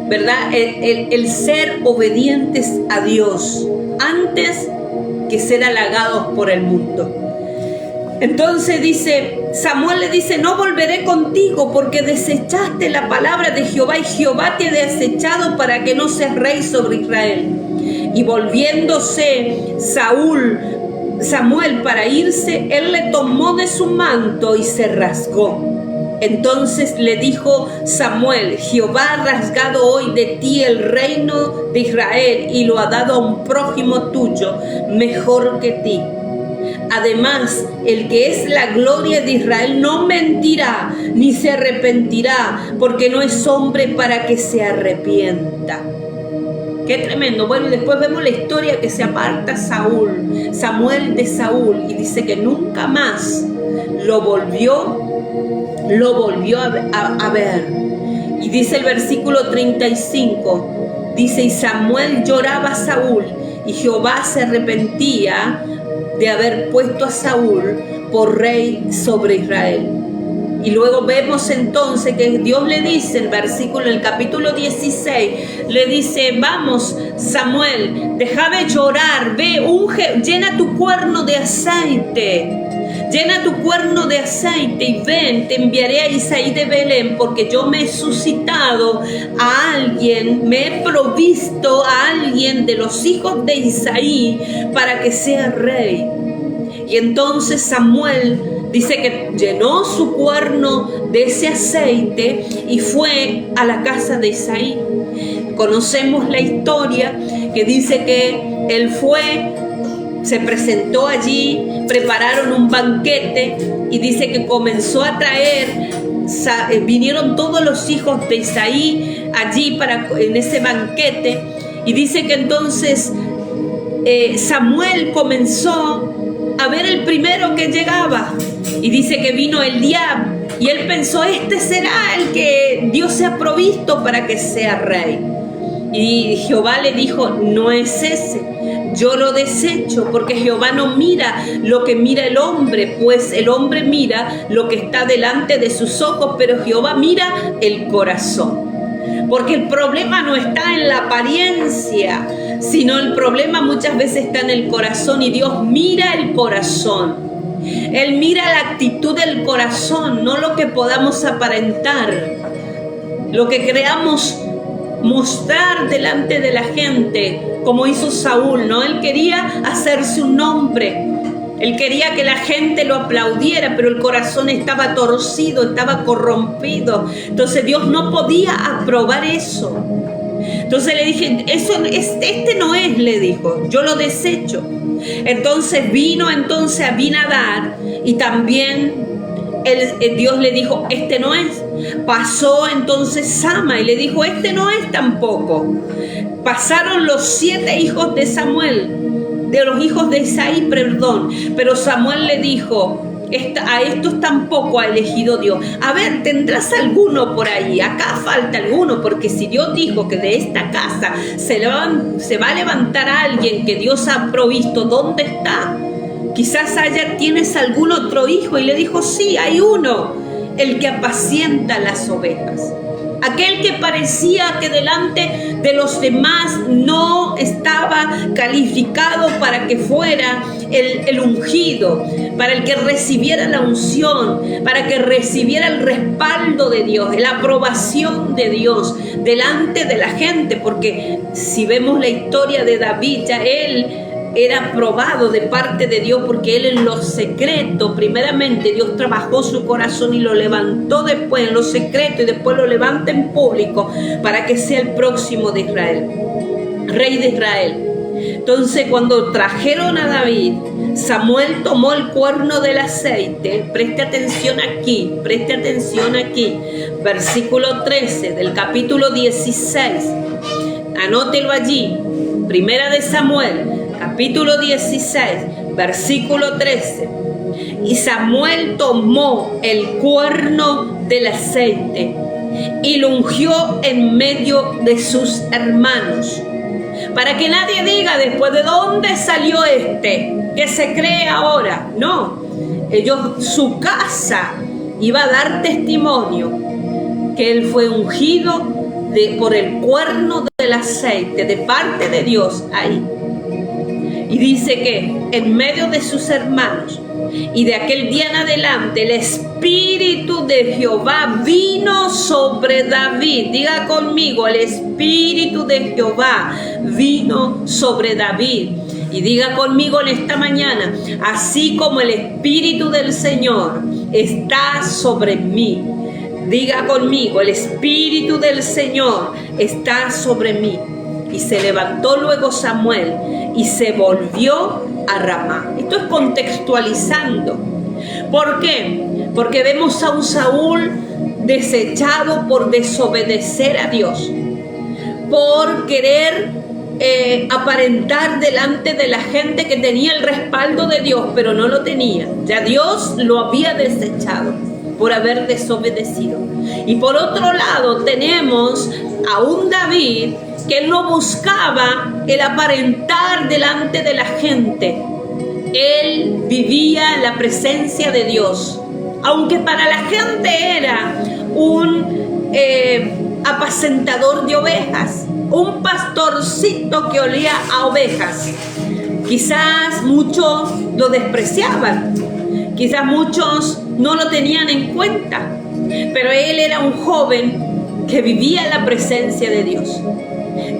¿verdad?, el ser obedientes a Dios antes que ser halagados por el mundo. Entonces Samuel le dice: no volveré contigo porque desechaste la palabra de Jehová y Jehová te ha desechado para que no seas rey sobre Israel. Y volviéndose Samuel para irse, él le tomó de su manto y se rasgó. Entonces le dijo Samuel: Jehová ha rasgado hoy de ti el reino de Israel y lo ha dado a un prójimo tuyo mejor que ti. Además, el que es la gloria de Israel no mentirá ni se arrepentirá, porque no es hombre para que se arrepienta. Qué tremendo. Bueno, y después vemos la historia que se aparta Samuel de Saúl, y dice que nunca más lo volvió a ver. Y dice el versículo 35, dice: y Samuel lloraba a Saúl, y Jehová se arrepentía de haber puesto a Saúl por rey sobre Israel. Y luego vemos entonces que Dios le dice, en el capítulo 16, le dice: vamos Samuel, deja de llorar, ve, unge, llena tu cuerno de aceite. Llena tu cuerno de aceite y ven, te enviaré a Isaí de Belén, porque yo me he suscitado a alguien, me he provisto a alguien de los hijos de Isaí para que sea rey. Y entonces Samuel dice que llenó su cuerno de ese aceite y fue a la casa de Isaí. Conocemos la historia que dice que él fue, se presentó allí, prepararon un banquete y dice que comenzó a traer, vinieron todos los hijos de Isaí allí en ese banquete, y dice que entonces Samuel comenzó a ver el primero que llegaba, y dice que vino Eliab, y él pensó: este será el que Dios se ha provisto para que sea rey. Y Jehová le dijo: no es ese, yo lo desecho, porque Jehová no mira lo que mira el hombre, pues el hombre mira lo que está delante de sus ojos, pero Jehová mira el corazón. Porque el problema no está en la apariencia, sino el problema muchas veces está en el corazón, y Dios mira el corazón. Él mira la actitud del corazón, no lo que podamos aparentar, lo que creamos mostrar delante de la gente, como hizo Saúl, ¿no? Él quería hacerse un nombre. Él quería que la gente lo aplaudiera, pero el corazón estaba torcido, estaba corrompido. Entonces Dios no podía aprobar eso. Entonces le dije, este no es, le dijo, yo lo desecho. Entonces vino Abinadab y también Dios le dijo, este no es. Pasó entonces Sama y le dijo, este no es tampoco. Pasaron los 7 hijos de Samuel, de los hijos de Isaí, perdón. Pero Samuel le dijo, a estos tampoco ha elegido Dios. A ver, ¿tendrás alguno por ahí? Acá falta alguno, porque si Dios dijo que de esta casa se va a levantar a alguien que Dios ha provisto, ¿dónde está? Quizás allá tienes algún otro hijo. Y le dijo, sí, hay uno, el que apacienta las ovejas. Aquel que parecía que delante de los demás no estaba calificado para que fuera el ungido, para el que recibiera la unción, para que recibiera el respaldo de Dios, la aprobación de Dios delante de la gente. Porque si vemos la historia de David, ya él era aprobado de parte de Dios, porque él en lo secreto, primeramente Dios trabajó su corazón y lo levantó después en lo secreto y después lo levanta en público para que sea el próximo de Israel, rey de Israel. Entonces cuando trajeron a David, Samuel tomó el cuerno del aceite. Preste atención aquí, versículo 13 del capítulo 16, anótelo allí, Primera de Samuel, capítulo 16, versículo 13. Y Samuel tomó el cuerno del aceite y lo ungió en medio de sus hermanos, para que nadie diga después, ¿de dónde salió este? ¿Qué se cree ahora? No, su casa iba a dar testimonio que él fue ungido por el cuerno del aceite de parte de Dios ahí. Y dice que en medio de sus hermanos, y de aquel día en adelante, el Espíritu de Jehová vino sobre David. Diga conmigo, el Espíritu de Jehová vino sobre David. Y diga conmigo en esta mañana, así como el Espíritu del Señor está sobre mí. Diga conmigo, el Espíritu del Señor está sobre mí. Y se levantó luego Samuel y se volvió a Ramá. Esto es contextualizando. ¿Por qué? Porque vemos a un Saúl desechado por desobedecer a Dios, por querer aparentar delante de la gente que tenía el respaldo de Dios, pero no lo tenía. Ya Dios lo había desechado por haber desobedecido. Y por otro lado tenemos a un David que él no buscaba el aparentar delante de la gente. Él vivía en la presencia de Dios, aunque para la gente era un apacentador de ovejas, un pastorcito que olía a ovejas. Quizás muchos lo despreciaban, quizás muchos no lo tenían en cuenta, pero él era un joven que vivía en la presencia de Dios,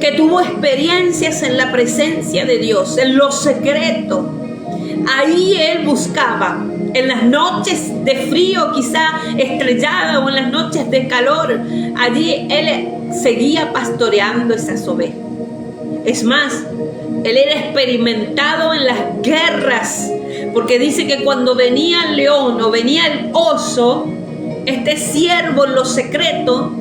que tuvo experiencias en la presencia de Dios, en lo secreto. Ahí él buscaba, en las noches de frío, quizá estrellada, o en las noches de calor, allí él seguía pastoreando esas ovejas. Es más, él era experimentado en las guerras, porque dice que cuando venía el león o venía el oso, este siervo en lo secreto,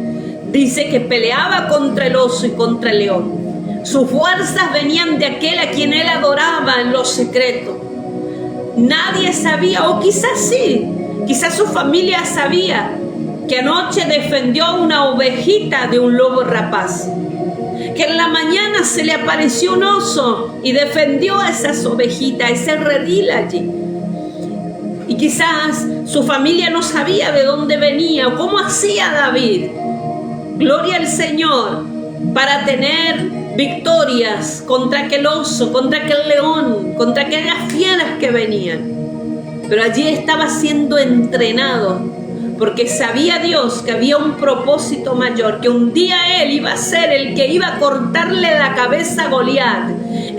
dice que peleaba contra el oso y contra el león. Sus fuerzas venían de aquel a quien él adoraba en lo secreto. Nadie sabía, o quizás sí, quizás su familia sabía, que anoche defendió una ovejita de un lobo rapaz, que en la mañana se le apareció un oso y defendió a esas ovejitas, ese redil allí. Y quizás su familia no sabía de dónde venía o cómo hacía David, gloria al Señor, para tener victorias contra aquel oso, contra aquel león, contra aquellas fieras que venían. Pero allí estaba siendo entrenado porque sabía Dios que había un propósito mayor, que un día Él iba a ser el que iba a cortarle la cabeza a Goliat.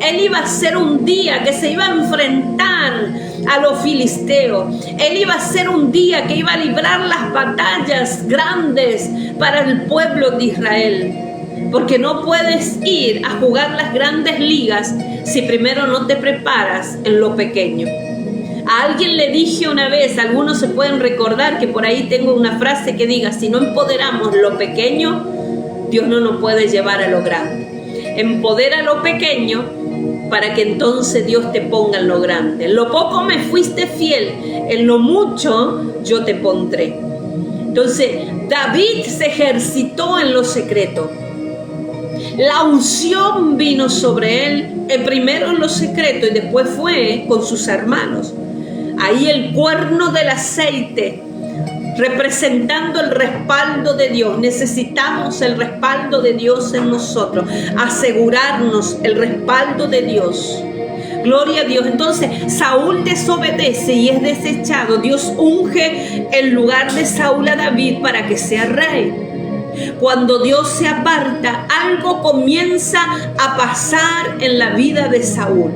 Él iba a ser un día que se iba a enfrentar a los filisteos. Él iba a ser un día que iba a librar las batallas grandes para el pueblo de Israel. Porque no puedes ir a jugar las grandes ligas si primero no te preparas en lo pequeño. A alguien le dije una vez, algunos se pueden recordar que por ahí tengo una frase que diga: si no empoderamos lo pequeño, Dios no nos puede llevar a lo grande. Empodera lo pequeño para que entonces Dios te ponga en lo grande. En lo poco me fuiste fiel, en lo mucho yo te pondré. Entonces David se ejercitó en lo secreto. La unción vino sobre él, primero en lo secreto y después fue con sus hermanos. Ahí el cuerno del aceite, representando el respaldo de Dios. Necesitamos el respaldo de Dios en nosotros, asegurarnos el respaldo de Dios. Gloria a Dios. Entonces Saúl desobedece y es desechado. Dios unge en lugar de Saúl a David para que sea rey. Cuando Dios se aparta, algo comienza a pasar en la vida de Saúl.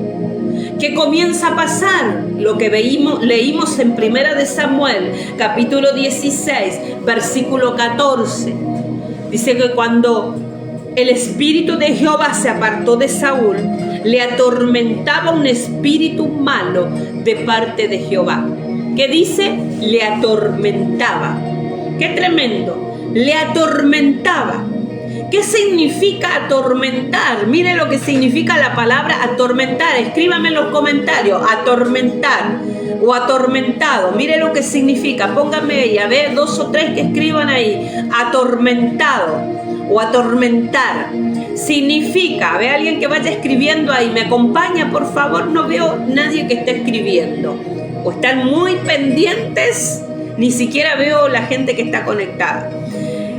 ¿Qué comienza a pasar? Lo que leímos en 1 de Samuel, capítulo 16, versículo 14. Dice que cuando el espíritu de Jehová se apartó de Saúl, le atormentaba un espíritu malo de parte de Jehová. ¿Qué dice? Le atormentaba. ¡Qué tremendo! Le atormentaba. ¿Qué significa atormentar? Mire lo que significa la palabra atormentar. Escríbame en los comentarios. Atormentar o atormentado. Mire lo que significa. Pónganme ahí. A ver, 2 o 3 que escriban ahí. Atormentado o atormentar. Significa, a ver, alguien que vaya escribiendo ahí. ¿Me acompaña, por favor? No veo nadie que esté escribiendo. O están muy pendientes. Ni siquiera veo la gente que está conectada.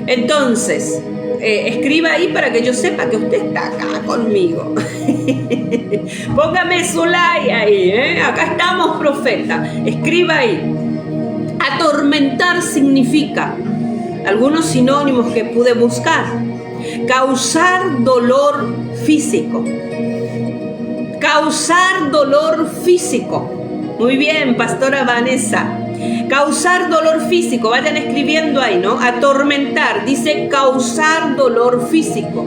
Entonces, escriba ahí para que yo sepa que usted está acá conmigo. Póngame su like ahí, Acá estamos, profeta. Escriba ahí. Atormentar significa, algunos sinónimos que pude buscar: causar dolor físico. Causar dolor físico. Muy bien, pastora Vanessa. Causar dolor físico, vayan escribiendo ahí, ¿no? Atormentar, dice causar dolor físico.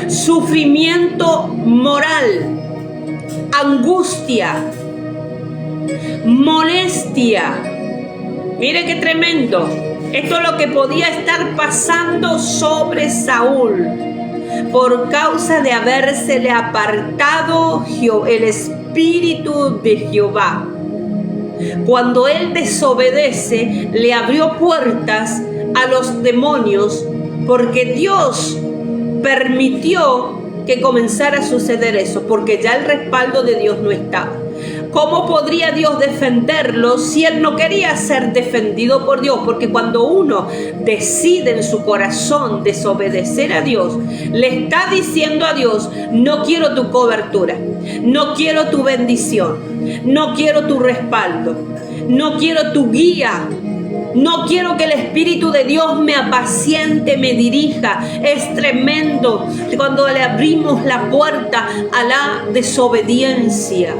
Sufrimiento moral, angustia, molestia. Mire qué tremendo. Esto es lo que podía estar pasando sobre Saúl por causa de habérsele apartado el espíritu de Jehová. Cuando él desobedece, le abrió puertas a los demonios, porque Dios permitió que comenzara a suceder eso, porque ya el respaldo de Dios no estaba. ¿Cómo podría Dios defenderlo si él no quería ser defendido por Dios? Porque cuando uno decide en su corazón desobedecer a Dios, le está diciendo a Dios: no quiero tu cobertura, no quiero tu bendición, no quiero tu respaldo, no quiero tu guía, no quiero que el Espíritu de Dios me apaciente, me dirija. Es tremendo cuando le abrimos la puerta a la desobediencia.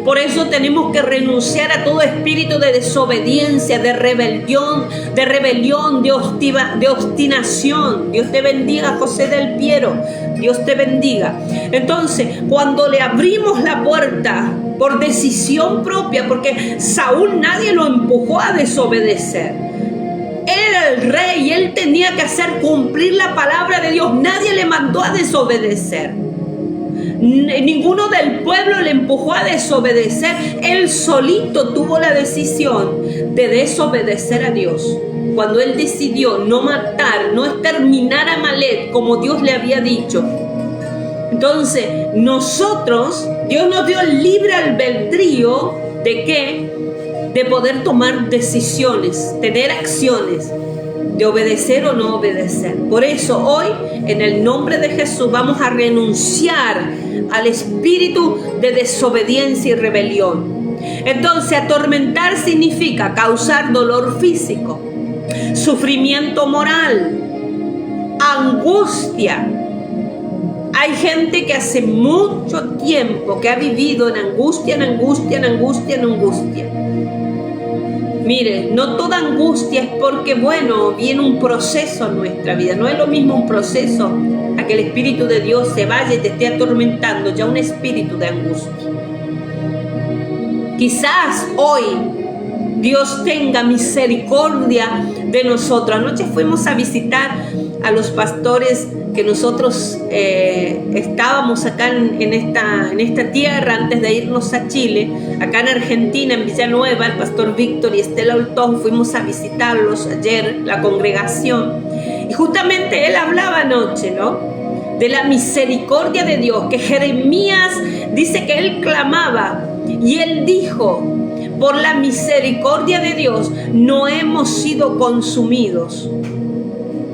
Por eso tenemos que renunciar a todo espíritu de desobediencia, de rebelión, de obstinación. Dios te bendiga, José del Piero. Dios te bendiga. Entonces, cuando le abrimos la puerta por decisión propia, porque Saúl nadie lo empujó a desobedecer. Él era el rey y él tenía que hacer cumplir la palabra de Dios. Nadie le mandó a desobedecer. Ninguno del pueblo le empujó a desobedecer. Él solito tuvo la decisión de desobedecer a Dios. Cuando él decidió no matar, no exterminar a Amalek como Dios le había dicho. Entonces, nosotros, Dios nos dio el libre albedrío ¿de qué? De poder tomar decisiones, tener acciones, de obedecer o no obedecer. Por eso hoy, en el nombre de Jesús, vamos a renunciar al espíritu de desobediencia y rebelión. Entonces, atormentar significa causar dolor físico. sufrimiento moral, angustia. Hay gente que hace mucho tiempo que ha vivido en angustia, en angustia, en angustia, en angustia. Mire, no toda angustia es porque, bueno, viene un proceso en nuestra vida. No es lo mismo un proceso a que el Espíritu de Dios se vaya y te esté atormentando, ya un espíritu de angustia. Quizás hoy Dios tenga misericordia de nosotros. Anoche fuimos a visitar a los pastores que nosotros estábamos acá en esta tierra antes de irnos a Chile, acá en Argentina, en Villanueva, el pastor Víctor y Estela Oltón. Fuimos a visitarlos ayer, la congregación, y justamente él hablaba anoche, ¿no?, de la misericordia de Dios, que Jeremías dice que él clamaba y él dijo: por la misericordia de Dios no hemos sido consumidos,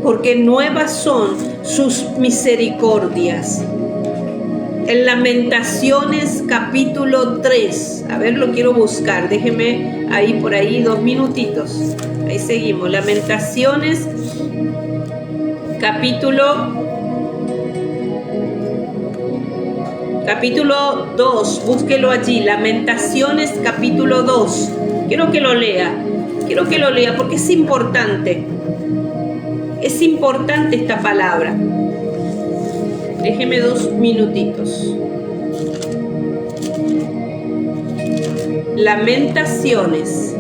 porque nuevas son sus misericordias. En Lamentaciones capítulo 3, a ver, lo quiero buscar, déjeme ahí por ahí 2 minutitos, ahí seguimos. Lamentaciones capítulo 2, búsquelo allí, Lamentaciones capítulo 2, quiero que lo lea porque es importante esta palabra. Déjeme 2 minutitos. Lamentaciones.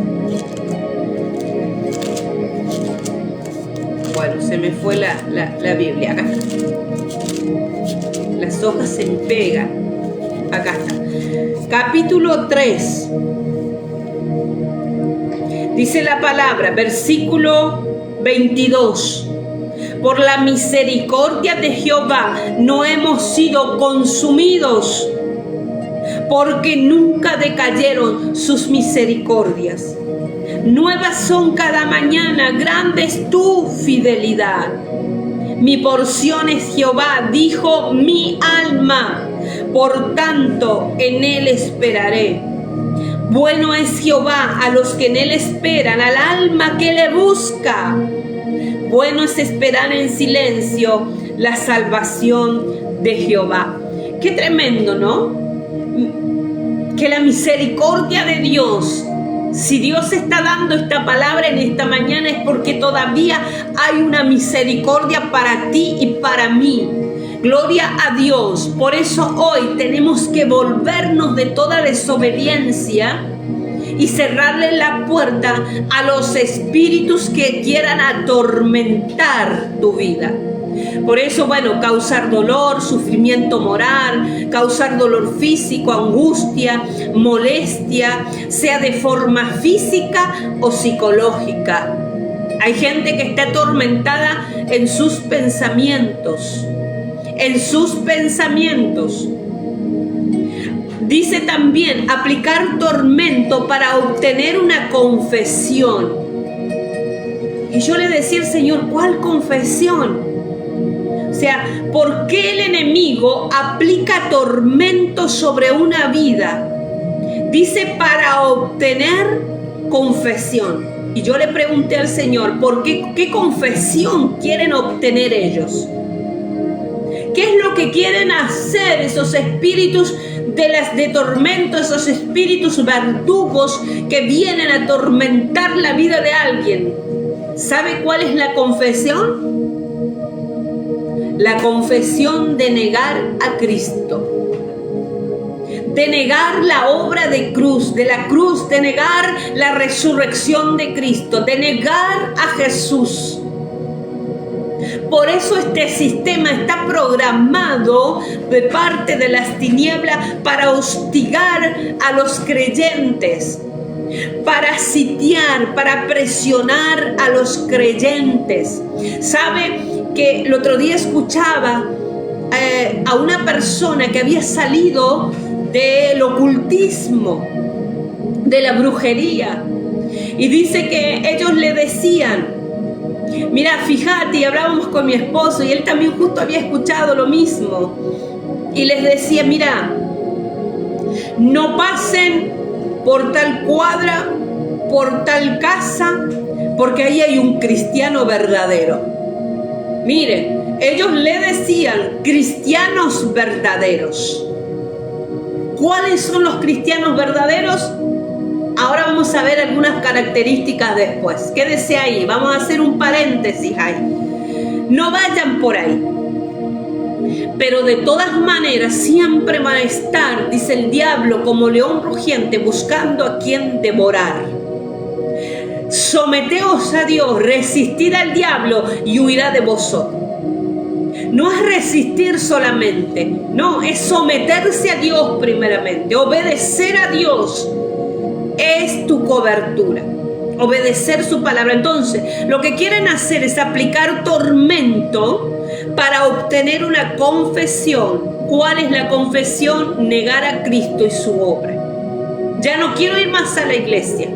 Bueno, se me fue la Biblia. Acá está. Las hojas se me pegan. Acá está. Capítulo 3. Dice la palabra, versículo 22. Por la misericordia de Jehová no hemos sido consumidos, porque nunca decayeron sus misericordias. Nuevas son cada mañana, grande es tu fidelidad. Mi porción es Jehová, dijo mi alma, por tanto en él esperaré. Bueno es Jehová a los que en él esperan, al alma que le busca. Bueno es esperar en silencio la salvación de Jehová. Qué tremendo, ¿no? Que la misericordia de Dios, si Dios está dando esta palabra en esta mañana, es porque todavía hay una misericordia para ti y para mí. Gloria a Dios. Por eso hoy tenemos que volvernos de toda desobediencia y cerrarle la puerta a los espíritus que quieran atormentar tu vida. Por eso, bueno, causar dolor, sufrimiento moral, causar dolor físico, angustia, molestia, sea de forma física o psicológica. Hay gente que está atormentada en sus pensamientos. Dice también aplicar tormento para obtener una confesión. Y yo le decía al Señor, ¿cuál confesión? O sea, ¿por qué el enemigo aplica tormento sobre una vida? Dice para obtener confesión. Y yo le pregunté al Señor, ¿por qué confesión quieren obtener ellos? ¿Qué es lo que quieren hacer esos espíritus de tormento, esos espíritus verdugos que vienen a atormentar la vida de alguien? ¿Sabe cuál es la confesión? La confesión de negar a Cristo, de negar la obra de la cruz, de negar la resurrección de Cristo, de negar a Jesús. Por eso este sistema está programado de parte de las tinieblas para hostigar a los creyentes, para sitiar, para presionar a los creyentes. ¿Sabe que el otro día escuchaba a una persona que había salido del ocultismo, de la brujería, y dice que ellos le decían, mira, fíjate, y hablábamos con mi esposo y él también justo había escuchado lo mismo, y les decía, mira, no pasen por tal cuadra, por tal casa, porque ahí hay un cristiano verdadero. Miren, ellos le decían cristianos verdaderos. ¿Cuáles son los cristianos verdaderos? Ahora vamos a ver algunas características después. Quédese ahí, vamos a hacer un paréntesis ahí. No vayan por ahí. Pero de todas maneras siempre va a estar, dice el diablo, como león rugiente, buscando a quien devorar. Someteos a Dios, resistid al diablo y huirá de vosotros. No es resistir solamente, no, es someterse a Dios primeramente. Obedecer a Dios es tu cobertura, obedecer su palabra. Entonces, lo que quieren hacer es aplicar tormento para obtener una confesión. ¿Cuál es la confesión? Negar a Cristo y su obra. Ya no quiero ir más a la iglesia,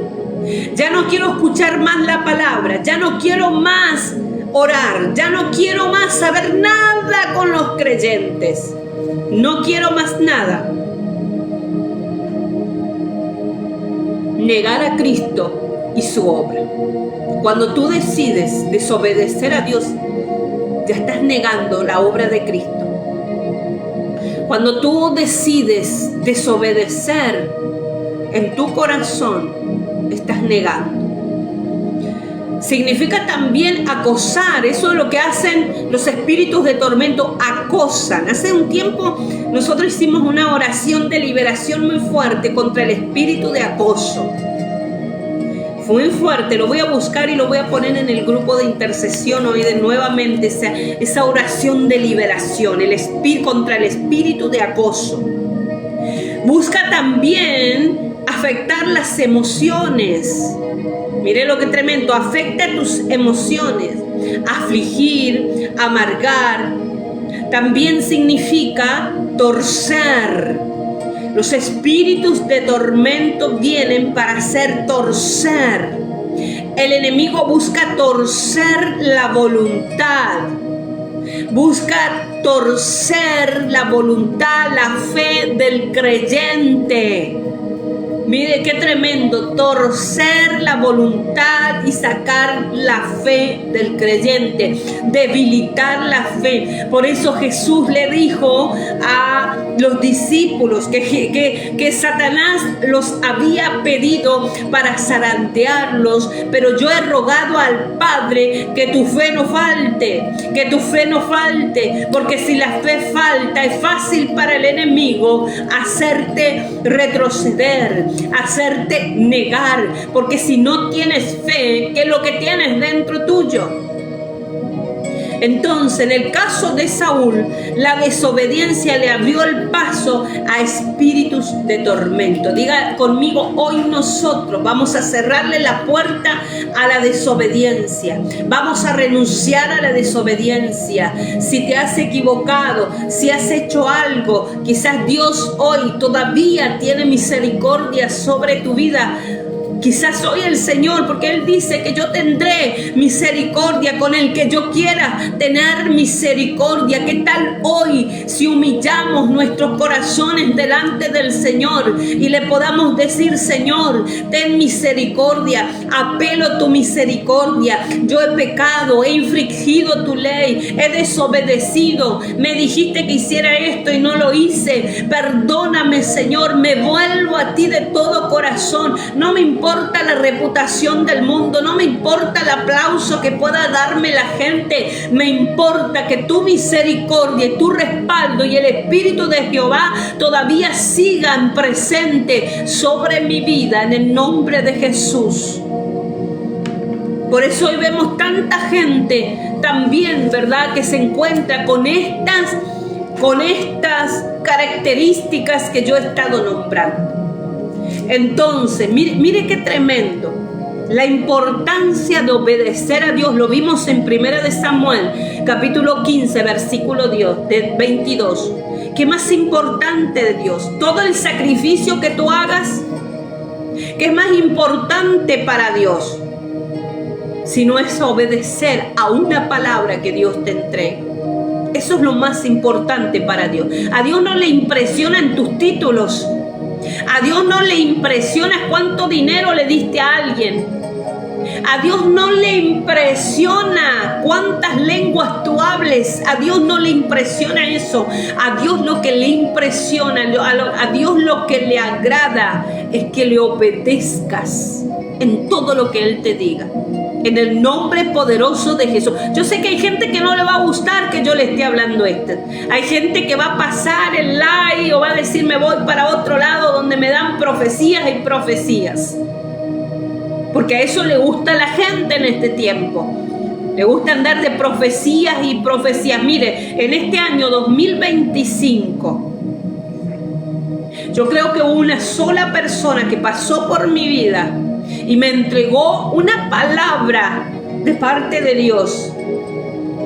ya no quiero escuchar más la palabra, ya no quiero más orar, ya no quiero más saber nada con los creyentes, no quiero más nada. Negar a Cristo y su obra. Cuando tú decides desobedecer a Dios, ya estás negando la obra de Cristo. Cuando tú decides desobedecer en tu corazón, estás negando. Significa también acosar. Eso es lo que hacen los espíritus de tormento, acosan. Hace un tiempo nosotros hicimos una oración de liberación muy fuerte contra el espíritu de acoso. Fue muy fuerte, lo voy a buscar y lo voy a poner en el grupo de intercesión hoy de nuevamente esa oración de liberación contra el espíritu de acoso. Busca también afectar las emociones. Mire lo que tremendo, afecta tus emociones, afligir, amargar. También significa torcer. Los espíritus de tormento vienen para hacer torcer. El enemigo busca torcer la voluntad. Busca torcer la voluntad, la fe del creyente. Mire qué tremendo, torcer la voluntad y sacar la fe del creyente, debilitar la fe. Por eso Jesús le dijo a los discípulos que Satanás los había pedido para zarandearlos, pero yo he rogado al Padre que tu fe no falte, porque si la fe falta es fácil para el enemigo hacerte retroceder, hacerte negar, porque si no tienes fe, ¿qué es lo que tienes dentro tuyo? Entonces, en el caso de Saúl, la desobediencia le abrió el paso a espíritus de tormento. Diga conmigo, hoy nosotros vamos a cerrarle la puerta a la desobediencia. Vamos a renunciar a la desobediencia. Si te has equivocado, si has hecho algo, quizás Dios hoy todavía tiene misericordia sobre tu vida. Quizás hoy el Señor, porque Él dice que yo tendré misericordia con el que yo quiera tener misericordia. ¿Qué tal hoy si humillamos nuestros corazones delante del Señor y le podamos decir: Señor, ten misericordia, apelo tu misericordia, yo he pecado, he infringido tu ley, he desobedecido, me dijiste que hiciera esto y no lo hice, perdóname, Señor, me vuelvo a ti de todo corazón, no me importa la reputación del mundo, no me importa el aplauso que pueda darme la gente, me importa que tu misericordia y tu respaldo y el Espíritu de Jehová todavía sigan presentes sobre mi vida en el nombre de Jesús. Por eso hoy vemos tanta gente también, ¿verdad?, que se encuentra con estas características que yo he estado nombrando. Entonces, mire qué tremendo. La importancia de obedecer a Dios lo vimos en 1 de Samuel, capítulo 15, versículo 22. ¿Qué más importante de Dios? Todo el sacrificio que tú hagas, ¿qué es más importante para Dios? Si no es obedecer a una palabra que Dios te entregue. Eso es lo más importante para Dios. A Dios no le impresionan tus títulos. A Dios no le impresiona cuánto dinero le diste a alguien. A Dios no le impresiona cuántas lenguas tú hables. A Dios no le impresiona eso. A Dios lo que le impresiona, a Dios lo que le agrada es que le obedezcas en todo lo que Él te diga. En el nombre poderoso de Jesús. Yo sé que hay gente que no le va a gustar que yo le esté hablando esto. Hay gente que va a pasar el like o va a decir me voy para otro lado donde me dan profecías y profecías. Porque a eso le gusta a la gente en este tiempo. Le gusta andar de profecías y profecías. Mire, en este año 2025, yo creo que hubo una sola persona que pasó por mi vida y me entregó una palabra de parte de Dios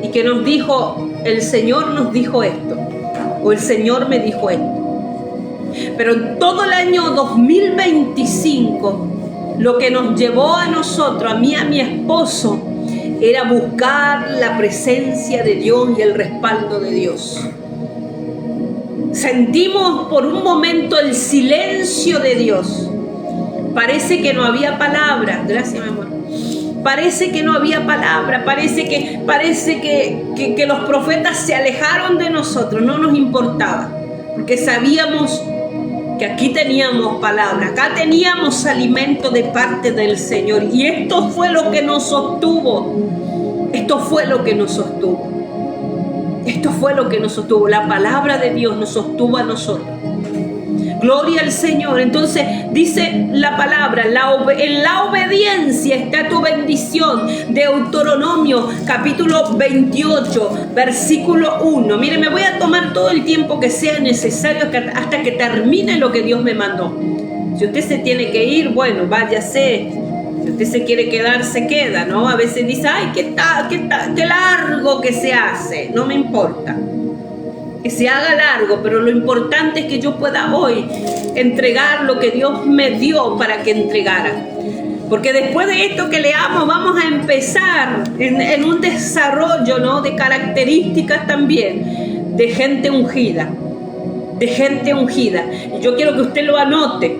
y que nos dijo, el Señor nos dijo esto, o el Señor me dijo esto. Pero en todo el año 2025, lo que nos llevó a nosotros, a mí y a mi esposo, era buscar la presencia de Dios y el respaldo de Dios. Sentimos por un momento el silencio de Dios. Parece que no había palabra. Gracias, mi amor. Parece que no había palabra. Parece que los profetas se alejaron de nosotros. No nos importaba. Porque sabíamos que aquí teníamos palabra. Acá teníamos alimento de parte del Señor. Y esto fue lo que nos sostuvo. Esto fue lo que nos sostuvo. Esto fue lo que nos sostuvo. La palabra de Dios nos sostuvo a nosotros. Gloria al Señor. Entonces dice la palabra, en la obediencia está tu bendición. Deuteronomio capítulo 28 versículo 1. Mire, me voy a tomar todo el tiempo que sea necesario hasta que termine lo que Dios me mandó. Si usted se tiene que ir, bueno, váyase. Si usted se quiere quedar, se queda, ¿no? A veces dice, ay, qué largo que se hace. No me importa que se haga largo, pero lo importante es que yo pueda hoy entregar lo que Dios me dio para que entregara. Porque después de esto que leamos, vamos a empezar en un desarrollo, ¿no?, de características también de gente ungida. De gente ungida. Y yo quiero que usted lo anote,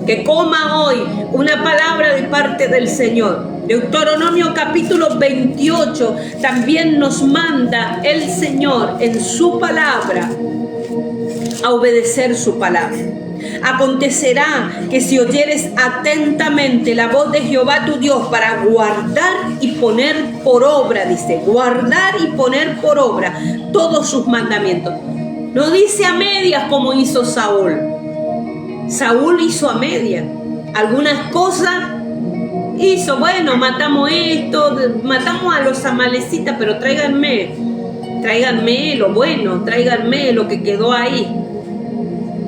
que coma hoy una palabra de parte del Señor. Deuteronomio capítulo 28 también nos manda el Señor en su palabra a obedecer su palabra. Acontecerá que si oyeres atentamente la voz de Jehová tu Dios para guardar y poner por obra, dice, guardar y poner por obra todos sus mandamientos. No dice a medias como hizo Saúl. Saúl hizo a medias. Algunas cosas hizo, bueno, matamos esto, matamos a los amalecitas, pero tráiganme lo bueno, tráiganme lo que quedó ahí.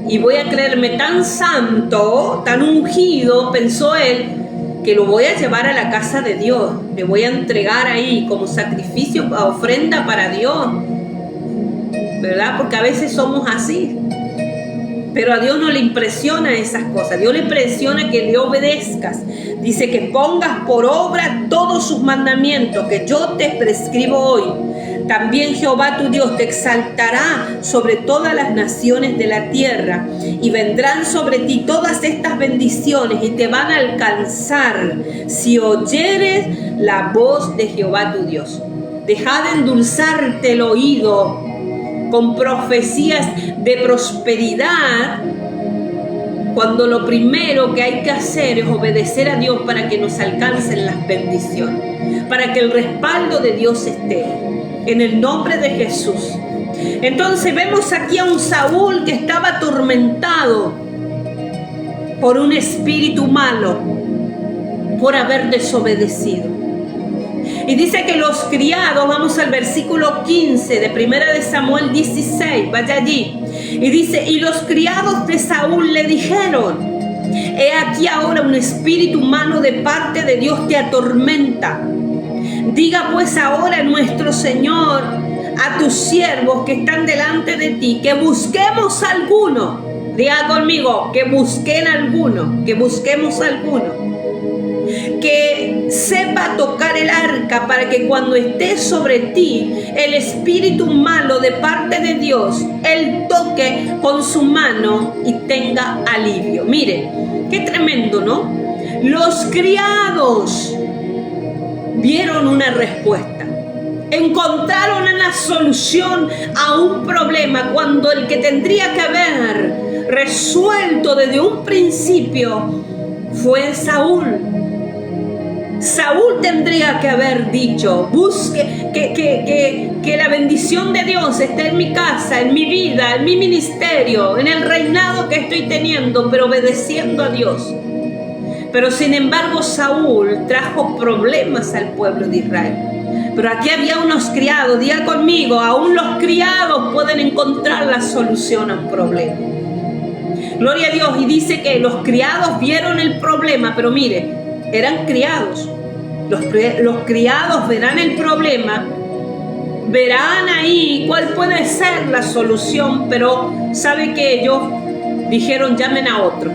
Y voy a creerme tan santo, tan ungido, pensó él, que lo voy a llevar a la casa de Dios. Le voy a entregar ahí como sacrificio, ofrenda para Dios. ¿Verdad? Porque a veces somos así. Pero a Dios no le impresiona esas cosas. A Dios le impresiona que le obedezcas. Dice que pongas por obra todos sus mandamientos que yo te prescribo hoy. También Jehová tu Dios te exaltará sobre todas las naciones de la tierra, y vendrán sobre ti todas estas bendiciones y te van a alcanzar si oyeres la voz de Jehová tu Dios. Deja de endulzarte el oído con profecías de prosperidad, cuando lo primero que hay que hacer es obedecer a Dios para que nos alcancen las bendiciones, para que el respaldo de Dios esté, en el nombre de Jesús. Entonces vemos aquí a un Saúl que estaba atormentado por un espíritu malo, por haber desobedecido. Y dice que los criados, vamos al versículo 15 de 1 de Samuel 16, vaya allí. Y dice, y los criados de Saúl le dijeron, he aquí ahora un espíritu malo de parte de Dios te atormenta. Diga pues ahora nuestro Señor a tus siervos que están delante de ti, que busquemos alguno. Diga conmigo, que busquen alguno, que busquemos alguno que sepa tocar el arca, para que cuando esté sobre ti el espíritu malo de parte de Dios, él toque con su mano y tenga alivio. Mire, qué tremendo, ¿no? Los criados vieron una respuesta. Encontraron una solución a un problema cuando el que tendría que haber resuelto desde un principio fue Saúl. Saúl tendría que haber dicho: busque que la bendición de Dios esté en mi casa, en mi vida, en mi ministerio, en el reinado que estoy teniendo, pero obedeciendo a Dios. Pero sin embargo Saúl trajo problemas al pueblo de Israel. Pero aquí había unos criados, diga conmigo, aún los criados pueden encontrar la solución a un problema. Gloria a Dios. Y dice que los criados vieron el problema, pero mire, eran criados. Los criados verán el problema, verán ahí cuál puede ser la solución, pero sabe que ellos dijeron: llamen a otro,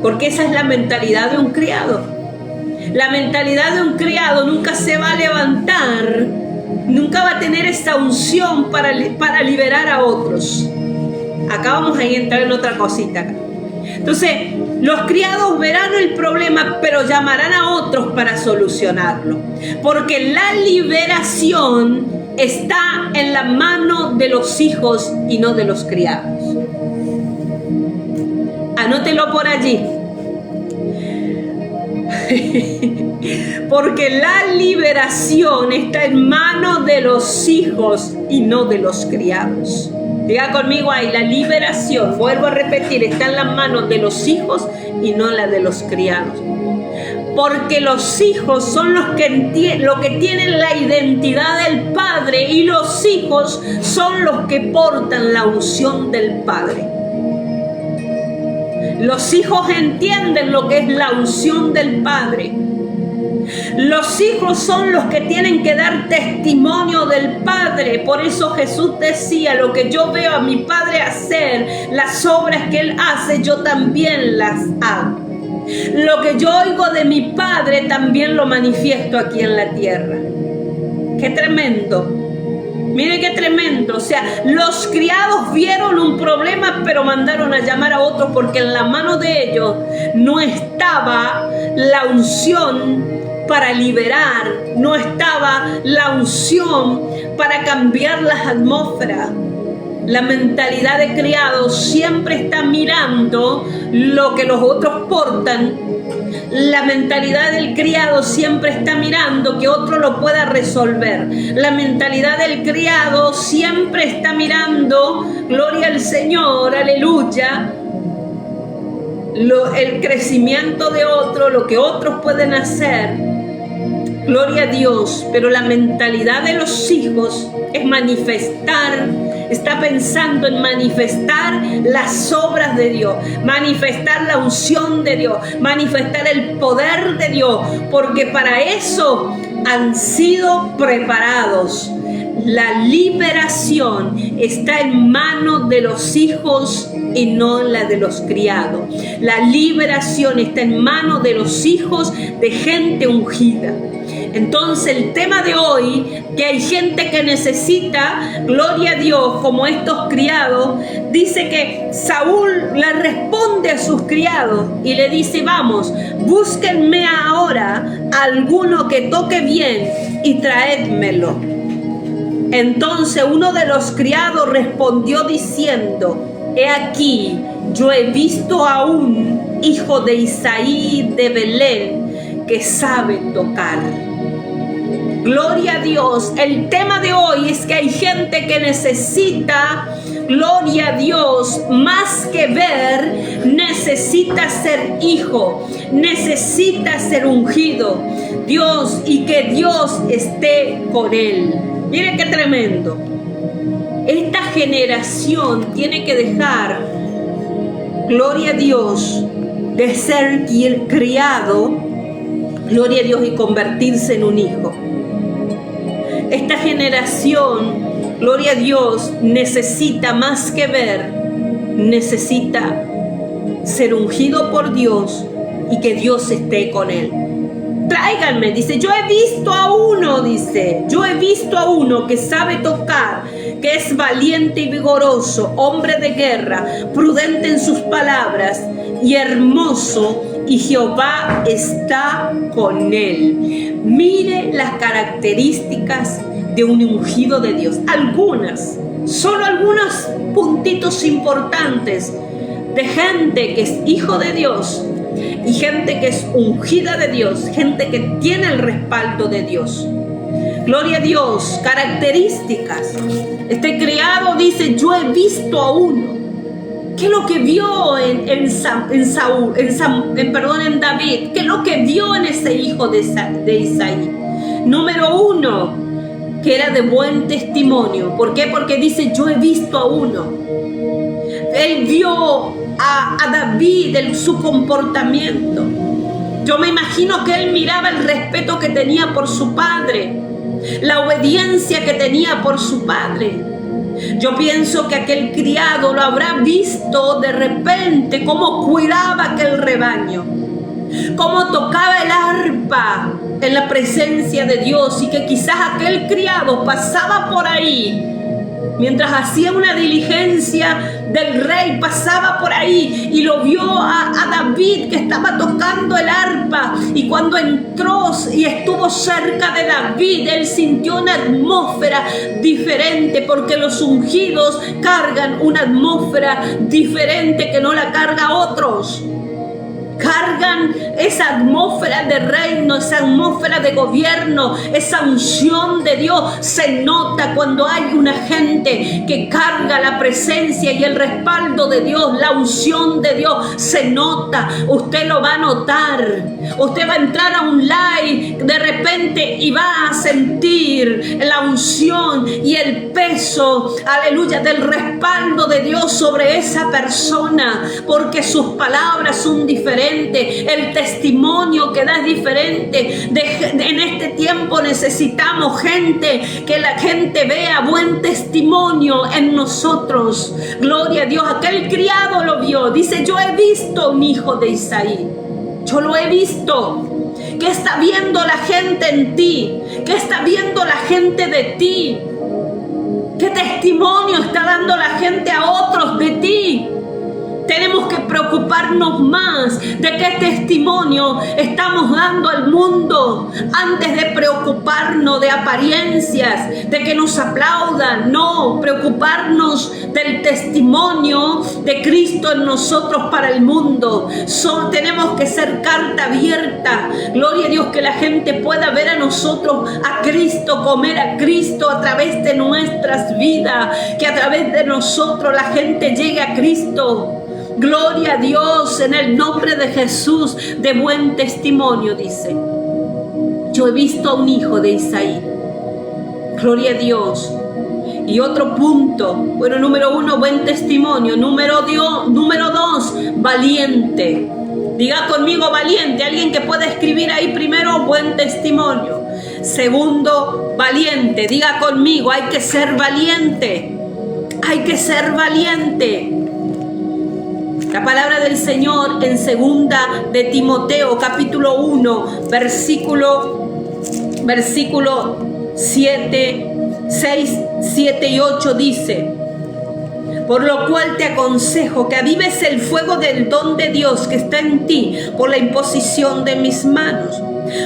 porque esa es la mentalidad de un criado. La mentalidad de un criado nunca se va a levantar, nunca va a tener esa unción para liberar a otros. Acá vamos a entrar en otra cosita. Entonces, los criados verán el problema, pero llamarán a otros para solucionarlo. Porque la liberación está en la mano de los hijos y no de los criados. Anótelo por allí. Porque la liberación está en manos de los hijos y no de los criados. Diga conmigo ahí: la liberación, vuelvo a repetir, está en las manos de los hijos y no en la de los criados. Porque los hijos son los que tienen la identidad del Padre, y los hijos son los que portan la unción del Padre. Los hijos entienden lo que es la unción del Padre. Los hijos son los que tienen que dar testimonio del Padre. Por eso Jesús decía: lo que yo veo a mi Padre hacer, las obras que Él hace, yo también las hago. Lo que yo oigo de mi Padre también lo manifiesto aquí en la tierra. ¡Qué tremendo! Mire qué tremendo. O sea, los criados vieron un problema, pero mandaron a llamar a otros, porque en la mano de ellos no estaba la unción para liberar, no estaba la unción para cambiar las atmósferas. La mentalidad de criados siempre está mirando lo que los otros portan. La mentalidad del criado siempre está mirando que otro lo pueda resolver. La mentalidad del criado siempre está mirando, gloria al Señor, aleluya, el crecimiento de otro, lo que otros pueden hacer. Gloria a Dios. Pero la mentalidad de los hijos es manifestar, está pensando en manifestar las obras de Dios, manifestar la unción de Dios, manifestar el poder de Dios, porque para eso han sido preparados. La liberación está en manos de los hijos y no en la de los criados. La liberación está en manos de los hijos de gente ungida. Entonces el tema de hoy, que hay gente que necesita, gloria a Dios, como estos criados, dice que Saúl le responde a sus criados y le dice: vamos, búsquenme ahora alguno que toque bien y traédmelo. Entonces uno de los criados respondió diciendo: he aquí, yo he visto a un hijo de Isaí de Belén que sabe tocar. Gloria a Dios. El tema de hoy es que hay gente que necesita, gloria a Dios, más que ver, necesita ser hijo, necesita ser ungido Dios, y que Dios esté con él. Miren qué tremendo. Esta generación tiene que dejar, gloria a Dios, de ser criado, gloria a Dios, y convertirse en un hijo. Esta generación, gloria a Dios, necesita más que ver, necesita ser ungido por Dios y que Dios esté con él. Tráiganme, dice, yo he visto a uno, dice, yo he visto a uno que sabe tocar, que es valiente y vigoroso, hombre de guerra, prudente en sus palabras y hermoso, y Jehová está con él. Mire las características de un ungido de Dios. Solo algunos puntitos importantes de gente que es hijo de Dios y gente que es ungida de Dios, gente que tiene el respaldo de Dios. Gloria a Dios, características. Este criado dice, yo he visto a uno. ¿Qué es lo que vio en David? ¿Qué es lo que vio en ese hijo de Isaí? Número uno, que era de buen testimonio. ¿Por qué? Porque dice, yo he visto a uno. Él vio a David, su comportamiento. Yo me imagino que él miraba el respeto que tenía por su padre, la obediencia que tenía por su padre. Yo pienso que aquel criado lo habrá visto de repente cómo cuidaba aquel rebaño, cómo tocaba el arpa en la presencia de Dios, y que quizás aquel criado pasaba por ahí mientras hacía una diligencia del rey, pasaba por ahí y lo vio a David que estaba tocando el arpa, y cuando entró y estuvo cerca de David, él sintió una atmósfera diferente, porque los ungidos cargan una atmósfera diferente que no la carga otros. Cargan esa atmósfera de reino, esa atmósfera de gobierno, esa unción de Dios. Se nota cuando hay una gente que carga la presencia y el respaldo de Dios, la unción de Dios. Se nota, usted lo va a notar. Usted va a entrar a un live de repente y va a sentir la unción y el peso, aleluya, del respaldo de Dios sobre esa persona, porque sus palabras son diferentes. El testimonio que da es diferente. En este tiempo necesitamos gente, que la gente vea buen testimonio en nosotros. Gloria a Dios. Aquel criado lo vio. Dice, yo he visto un hijo de Isaí. Yo lo he visto. ¿Qué está viendo la gente en ti? ¿Qué está viendo la gente de ti? ¿Qué testimonio está dando la gente a otros de ti? Tenemos que preocuparnos más de qué testimonio estamos dando al mundo antes de preocuparnos de apariencias, de que nos aplaudan. No, preocuparnos del testimonio de Cristo en nosotros para el mundo. Tenemos que ser carta abierta. Gloria a Dios, que la gente pueda ver a nosotros, a Cristo, comer a Cristo a través de nuestras vidas, que a través de nosotros la gente llegue a Cristo. Gloria a Dios, en el nombre de Jesús, de buen testimonio, dice. Yo he visto a un hijo de Isaí. Gloria a Dios. Y otro punto, bueno, número uno, buen testimonio. Número dos, valiente. Diga conmigo, valiente. Alguien que pueda escribir ahí primero, buen testimonio. Segundo, valiente. Diga conmigo, hay que ser valiente. Hay que ser valiente. La palabra del Señor en 2 de Timoteo, capítulo 1, versículo 6, 7 y 8 dice: por lo cual te aconsejo que avives el fuego del don de Dios que está en ti por la imposición de mis manos.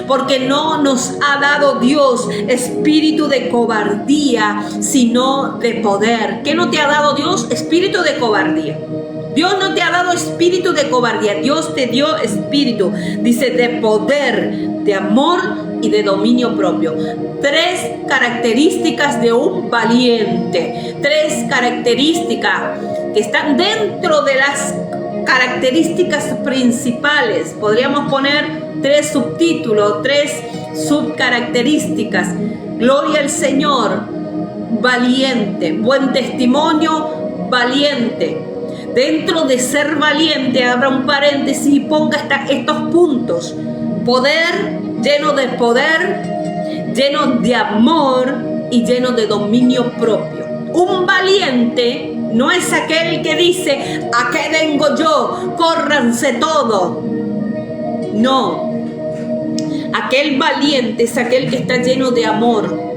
Porque no nos ha dado Dios espíritu de cobardía, sino de poder. ¿Qué no te ha dado Dios? Espíritu de cobardía. Dios no te ha dado espíritu de cobardía. Dios te dio espíritu, dice, de poder, de amor y de dominio propio. 3 características de un valiente. 3 características que están dentro de las características principales. Podríamos poner 3 subtítulos, 3 subcaracterísticas. Gloria al Señor. Valiente. Buen testimonio, valiente. Dentro de ser valiente, abra un paréntesis y ponga estos puntos. Poder, lleno de poder, lleno de amor y lleno de dominio propio. Un valiente no es aquel que dice, ¿a qué vengo yo? Córranse todo. No. Aquel valiente es aquel que está lleno de amor.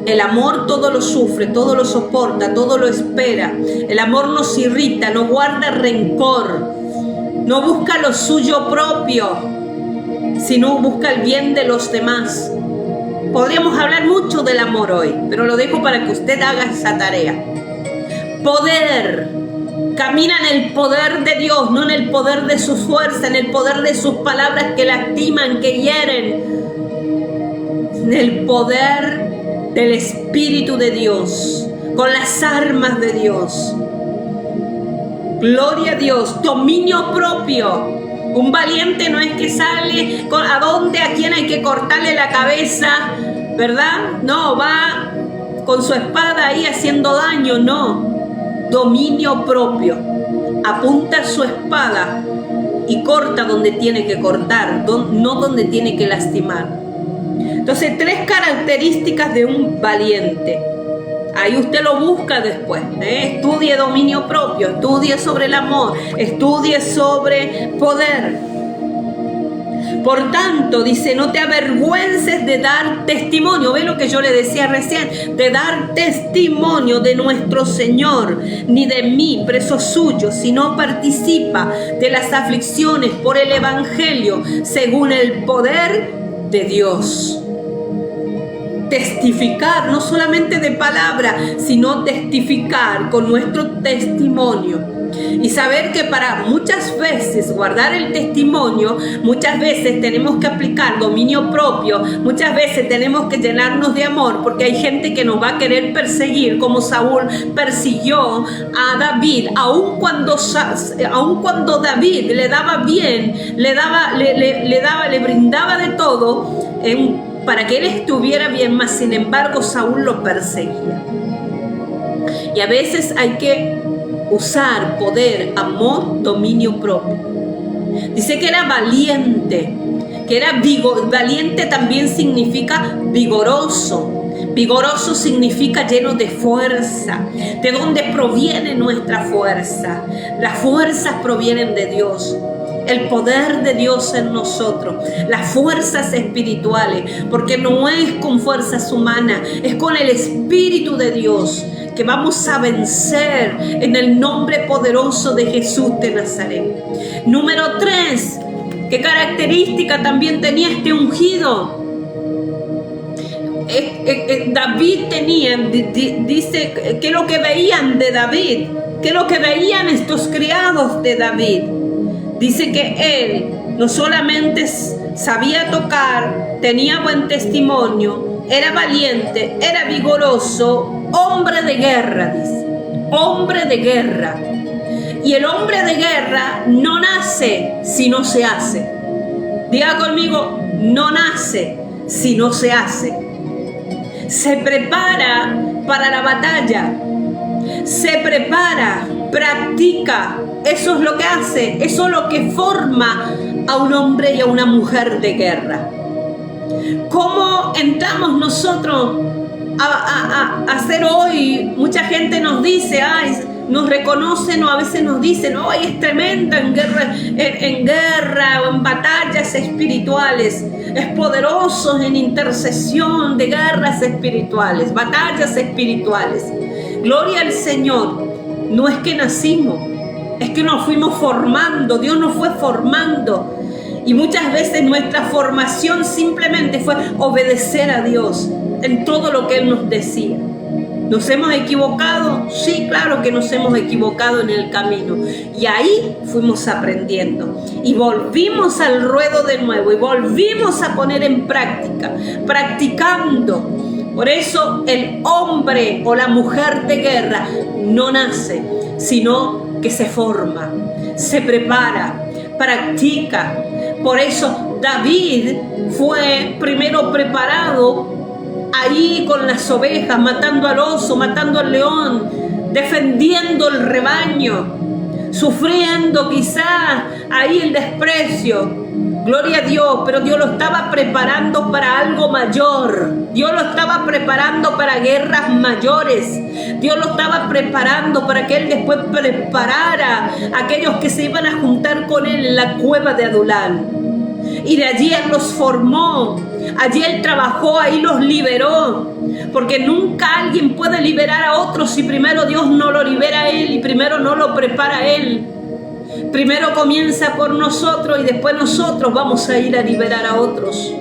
El amor todo lo sufre, todo lo soporta, todo lo espera. El amor nos irrita, no guarda rencor. No busca lo suyo propio, sino busca el bien de los demás. Podríamos hablar mucho del amor hoy, pero lo dejo para que usted haga esa tarea. Poder. Camina en el poder de Dios, no en el poder de su fuerza, en el poder de sus palabras que lastiman, que hieren. En el poder del Espíritu de Dios, con las armas de Dios. Gloria a Dios, dominio propio. Un valiente no es que sale a dónde, a quién hay que cortarle la cabeza, ¿verdad? No, va con su espada ahí haciendo daño, no. Dominio propio. Apunta su espada y corta donde tiene que cortar, no donde tiene que lastimar. Entonces, 3 características de un valiente. Ahí usted lo busca después. Estudie dominio propio, estudie sobre el amor, estudie sobre poder. Por tanto, dice, no te avergüences de dar testimonio. Ve lo que yo le decía recién, de dar testimonio de nuestro Señor, ni de mí, preso suyo, sino participa de las aflicciones por el Evangelio, según el poder de Dios. Testificar, no solamente de palabra, sino testificar con nuestro testimonio. Y saber que para muchas veces guardar el testimonio, muchas veces tenemos que aplicar dominio propio, muchas veces tenemos que llenarnos de amor, porque hay gente que nos va a querer perseguir, como Saúl persiguió a David, aun cuando David le daba bien, le brindaba de todo para que él estuviera bien, mas sin embargo Saúl lo perseguía. Y a veces hay que usar poder, amor, dominio propio. Dice que era valiente, valiente también significa vigoroso. Vigoroso significa lleno de fuerza. ¿De dónde proviene nuestra fuerza? Las fuerzas provienen de Dios. El poder de Dios en nosotros, las fuerzas espirituales, porque no es con fuerzas humanas, es con el Espíritu de Dios que vamos a vencer en el nombre poderoso de Jesús de Nazaret. Número 3, ¿qué característica también tenía este ungido? David tenía, dice, ¿qué es lo que veían de David? ¿Qué es lo que veían estos criados de David? Dice que él no solamente sabía tocar, tenía buen testimonio, era valiente, era vigoroso, hombre de guerra, dice. Hombre de guerra. Y el hombre de guerra no nace si no se hace. Diga conmigo, no nace si no se hace. Se prepara para la batalla. Se prepara, practica. Eso es lo que hace, eso es lo que forma a un hombre y a una mujer de guerra. ¿Cómo entramos nosotros a hacer hoy? Mucha gente nos dice, nos reconocen o a veces nos dicen, es tremenda en guerra o en batallas espirituales, es poderoso en intercesión de guerras espirituales, batallas espirituales. Gloria al Señor. No es que nacimos, es que nos fuimos formando, Dios nos fue formando. Y muchas veces nuestra formación simplemente fue obedecer a Dios en todo lo que Él nos decía. ¿Nos hemos equivocado? Sí, claro que nos hemos equivocado en el camino. Y ahí fuimos aprendiendo. Y volvimos al ruedo de nuevo. Y volvimos a poner en práctica. Practicando. Por eso el hombre o la mujer de guerra no nace, sino que se forma, se prepara, practica. Por eso David fue primero preparado ahí con las ovejas, matando al oso, matando al león, defendiendo el rebaño, sufriendo quizás ahí el desprecio. Gloria a Dios, pero Dios lo estaba preparando para algo mayor. Dios lo estaba preparando para guerras mayores. Dios lo estaba preparando para que Él después preparara a aquellos que se iban a juntar con Él en la cueva de Adulán. Y de allí Él los formó. Allí Él trabajó, ahí los liberó. Porque nunca alguien puede liberar a otro si primero Dios no lo libera a Él y primero no lo prepara a Él. Primero comienza por nosotros y después nosotros vamos a ir a liberar a otros.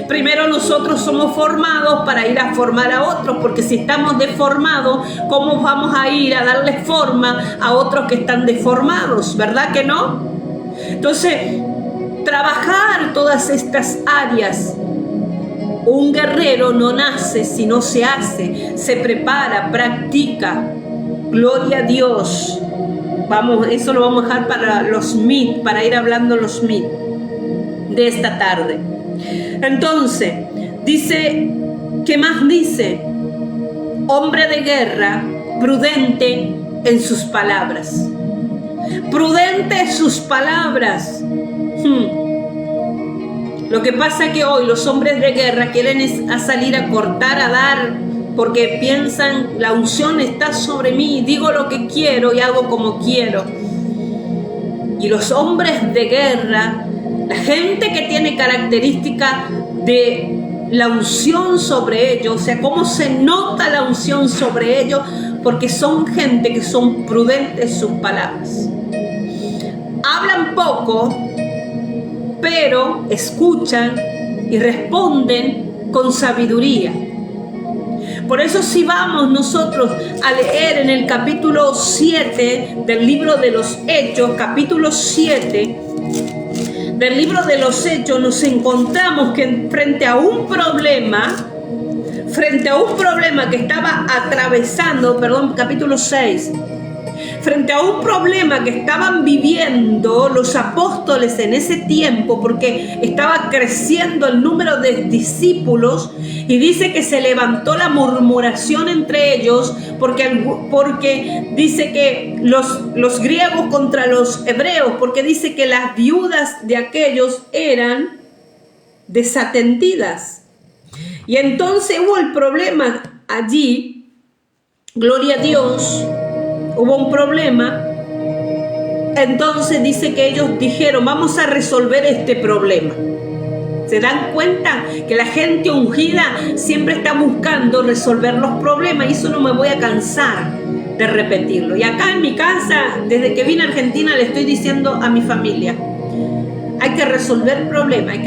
Primero nosotros somos formados para ir a formar a otros, porque si estamos deformados, ¿cómo vamos a ir a darle forma a otros que están deformados? ¿Verdad que no? Entonces, trabajar todas estas áreas. Un guerrero no nace si no se hace, se prepara, practica. Gloria a Dios. Vamos, eso lo vamos a dejar para los MIT, para ir hablando los MIT de esta tarde. Entonces, dice, ¿qué más dice? Hombre de guerra, prudente en sus palabras. Prudente en sus palabras. Lo que pasa es que hoy los hombres de guerra quieren a salir a cortar, a dar, porque piensan, la unción está sobre mí, digo lo que quiero y hago como quiero. Y los hombres de guerra, la gente que tiene característica de la unción sobre ellos, o sea, cómo se nota la unción sobre ellos, porque son gente que son prudentes en sus palabras. Hablan poco, pero escuchan y responden con sabiduría. Por eso si vamos nosotros a leer en el capítulo 7 del libro de los Hechos, capítulo 7 del libro de los Hechos, nos encontramos que frente a un problema que estaba atravesando, capítulo 6, frente a un problema que estaban viviendo los apóstoles en ese tiempo, porque estaba creciendo el número de discípulos, y dice que se levantó la murmuración entre ellos, porque dice que los griegos contra los hebreos, porque dice que las viudas de aquellos eran desatendidas. Y entonces hubo el problema allí, gloria a Dios. Hubo un problema, entonces dice que ellos dijeron, vamos a resolver este problema. ¿Se dan cuenta que la gente ungida siempre está buscando resolver los problemas? Y eso no me voy a cansar de repetirlo. Y acá en mi casa, desde que vine a Argentina, le estoy diciendo a mi familia, hay que resolver problemas,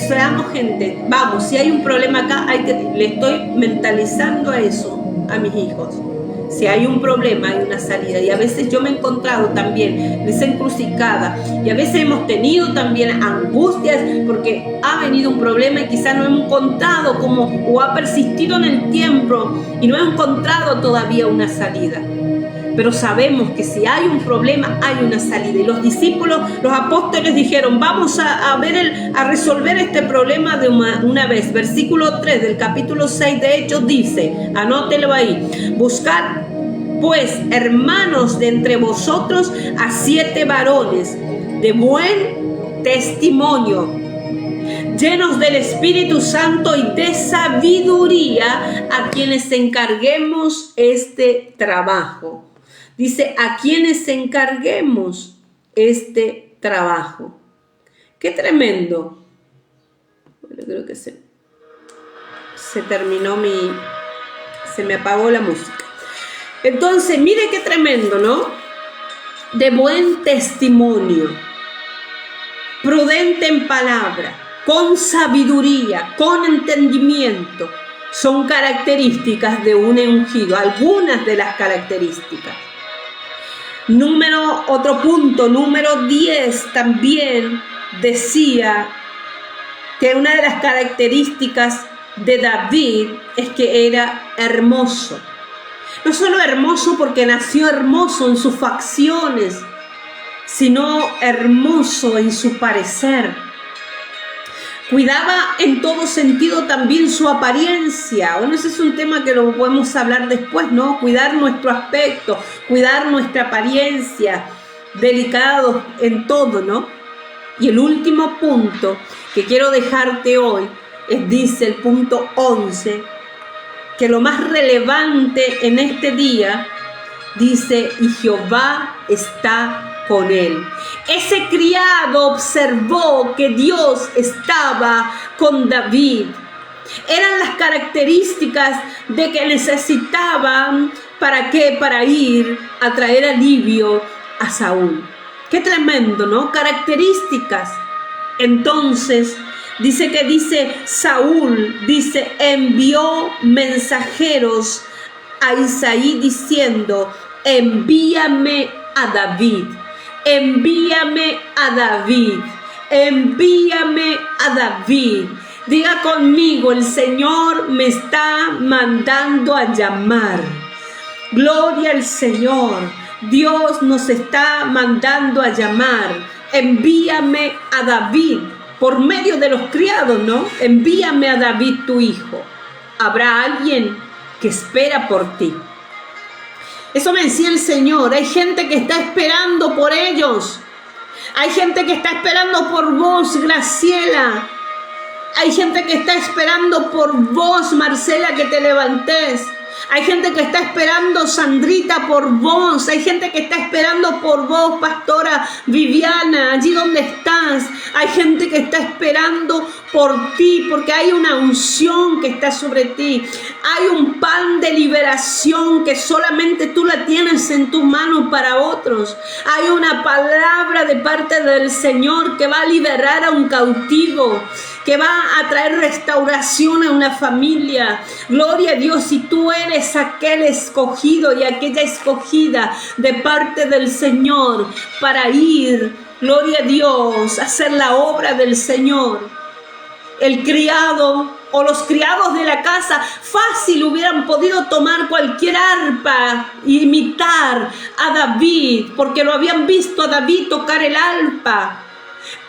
seamos gente, vamos, si hay un problema acá, le estoy mentalizando a eso a mis hijos. Si hay un problema, hay una salida. Y a veces yo me he encontrado también en esa encrucijada. Y a veces hemos tenido también angustias porque ha venido un problema y quizás no hemos encontrado o ha persistido en el tiempo y no hemos encontrado todavía una salida. Pero sabemos que si hay un problema, hay una salida. Y los discípulos, los apóstoles dijeron, vamos a resolver este problema de una vez. Versículo 3 del capítulo 6 de Hechos dice, anótelo ahí, buscad pues, hermanos, de entre vosotros a 7 varones de buen testimonio, llenos del Espíritu Santo y de sabiduría, a quienes encarguemos este trabajo. Dice, a quienes encarguemos este trabajo. ¡Qué tremendo! Bueno, creo que se terminó se me apagó la música. Entonces, mire qué tremendo, ¿no? De buen testimonio, prudente en palabra, con sabiduría, con entendimiento. Son características de un ungido, algunas de las características. Otro punto, número 10, también decía que una de las características de David es que era hermoso. No solo hermoso porque nació hermoso en sus facciones, sino hermoso en su parecer. Cuidaba en todo sentido también su apariencia. Bueno, ese es un tema que lo podemos hablar después, ¿no? Cuidar nuestro aspecto, cuidar nuestra apariencia, delicados en todo, ¿no? Y el último punto que quiero dejarte hoy dice el punto 11, que lo más relevante en este día, dice, y Jehová está con él. Ese criado observó que Dios estaba con David. Eran las características de que necesitaban, ¿para qué? Para ir a traer alivio a Saúl. Qué tremendo, ¿no? Características. Entonces, dice Saúl, envió mensajeros a Isaí diciendo, envíame a David, envíame a David, envíame a David. Diga conmigo, el Señor me está mandando a llamar. Gloria al Señor. Dios nos está mandando a llamar. Envíame a David por medio de los criados, ¿no? Envíame a David tu hijo. Habrá alguien que espera por ti. Eso me decía el Señor. Hay gente que está esperando por ellos. Hay gente que está esperando por vos, Graciela. Hay gente que está esperando por vos, Marcela, que te levantes. Hay gente que está esperando, Sandrita, por vos. Hay gente que está esperando por vos, Pastora Viviana, allí donde estás. Hay gente que está esperando por ti, porque hay una unción que está sobre ti. Hay un pan de liberación que solamente tú la tienes en tus manos para otros. Hay una palabra de parte del Señor que va a liberar a un cautivo, que va a traer restauración a una familia. Gloria a Dios, si tú eres aquel escogido y aquella escogida de parte del Señor para ir, gloria a Dios, a hacer la obra del Señor. El criado o los criados de la casa fácil hubieran podido tomar cualquier arpa e imitar a David, porque lo habían visto a David tocar el arpa.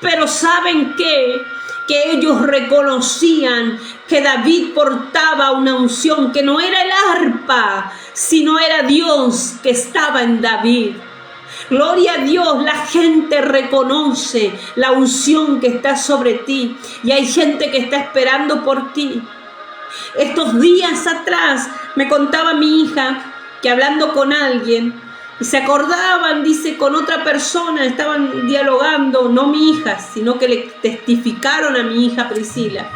Pero ¿saben qué? Que ellos reconocían que David portaba una unción, que no era el arpa, sino era Dios que estaba en David. Gloria a Dios, la gente reconoce la unción que está sobre ti y hay gente que está esperando por ti. Estos días atrás me contaba mi hija que hablando con alguien, y se acordaban, dice, con otra persona, estaban dialogando, no mi hija, sino que le testificaron a mi hija Priscila.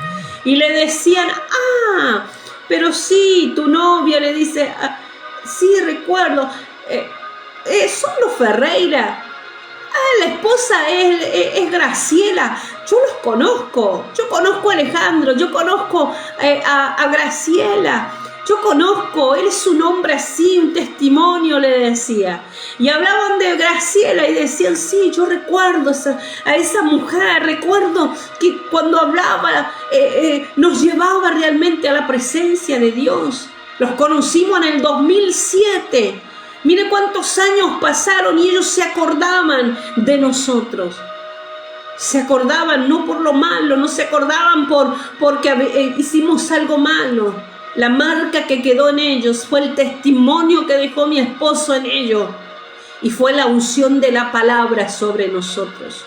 Y le decían, pero sí, tu novia, le dice, sí, recuerdo, son los Ferreira. La esposa es Graciela. Yo los conozco, yo conozco a Alejandro, yo conozco a Graciela. Yo conozco, él es un hombre así, un testimonio, le decía. Y hablaban de Graciela y decían, sí, yo recuerdo a esa mujer, recuerdo que cuando hablaba nos llevaba realmente a la presencia de Dios. Los conocimos en el 2007. Mire cuántos años pasaron y ellos se acordaban de nosotros. Se acordaban no por lo malo, no se acordaban porque hicimos algo malo. La marca que quedó en ellos fue el testimonio que dejó mi esposo en ellos y fue la unción de la palabra sobre nosotros.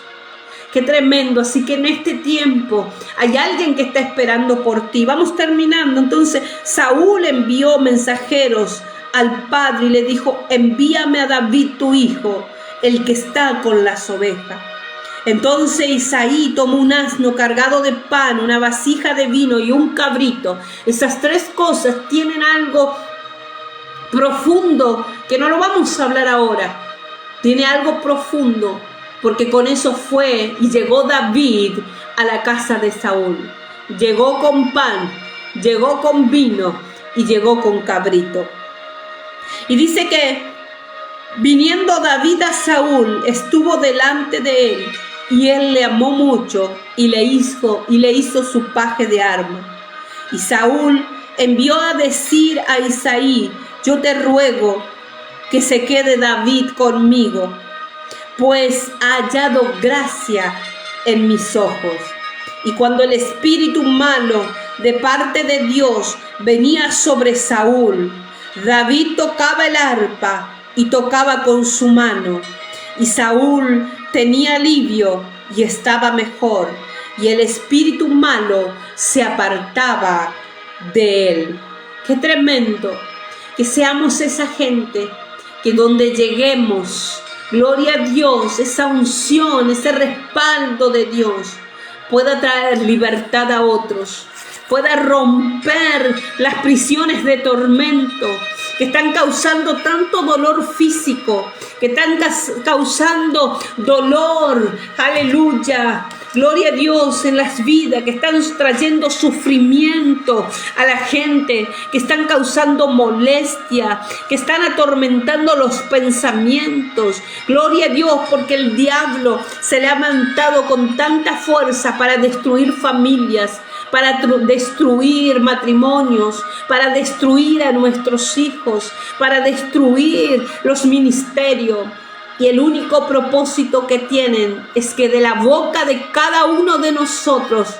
Qué tremendo. Así que en este tiempo hay alguien que está esperando por ti. Vamos terminando. Entonces Saúl envió mensajeros al padre y le dijo, envíame a David tu hijo, el que está con las ovejas. Entonces Isaí tomó un asno cargado de pan, una vasija de vino y un cabrito. Esas tres cosas tienen algo profundo que no lo vamos a hablar ahora. Tiene algo profundo porque con eso fue y llegó David a la casa de Saúl. Llegó con pan, llegó con vino y llegó con cabrito. Y dice que viniendo David a Saúl, estuvo delante de él. Y él le amó mucho y le hizo su paje de armas. Y Saúl envió a decir a Isaí, yo te ruego que se quede David conmigo, pues ha hallado gracia en mis ojos. Y cuando el espíritu malo de parte de Dios venía sobre Saúl, David tocaba el arpa y tocaba con su mano. Y Saúl tenía alivio y estaba mejor, y el espíritu malo se apartaba de él. Qué tremendo que seamos esa gente que donde lleguemos, gloria a Dios, esa unción, ese respaldo de Dios pueda traer libertad a otros, pueda romper las prisiones de tormento, que están causando tanto dolor físico, que están causando dolor, aleluya, gloria a Dios, en las vidas, que están trayendo sufrimiento a la gente, que están causando molestia, que están atormentando los pensamientos. Gloria a Dios, porque el diablo se le ha levantado con tanta fuerza para destruir familias, para destruir matrimonios, para destruir a nuestros hijos, para destruir los ministerios. Y el único propósito que tienen es que de la boca de cada uno de nosotros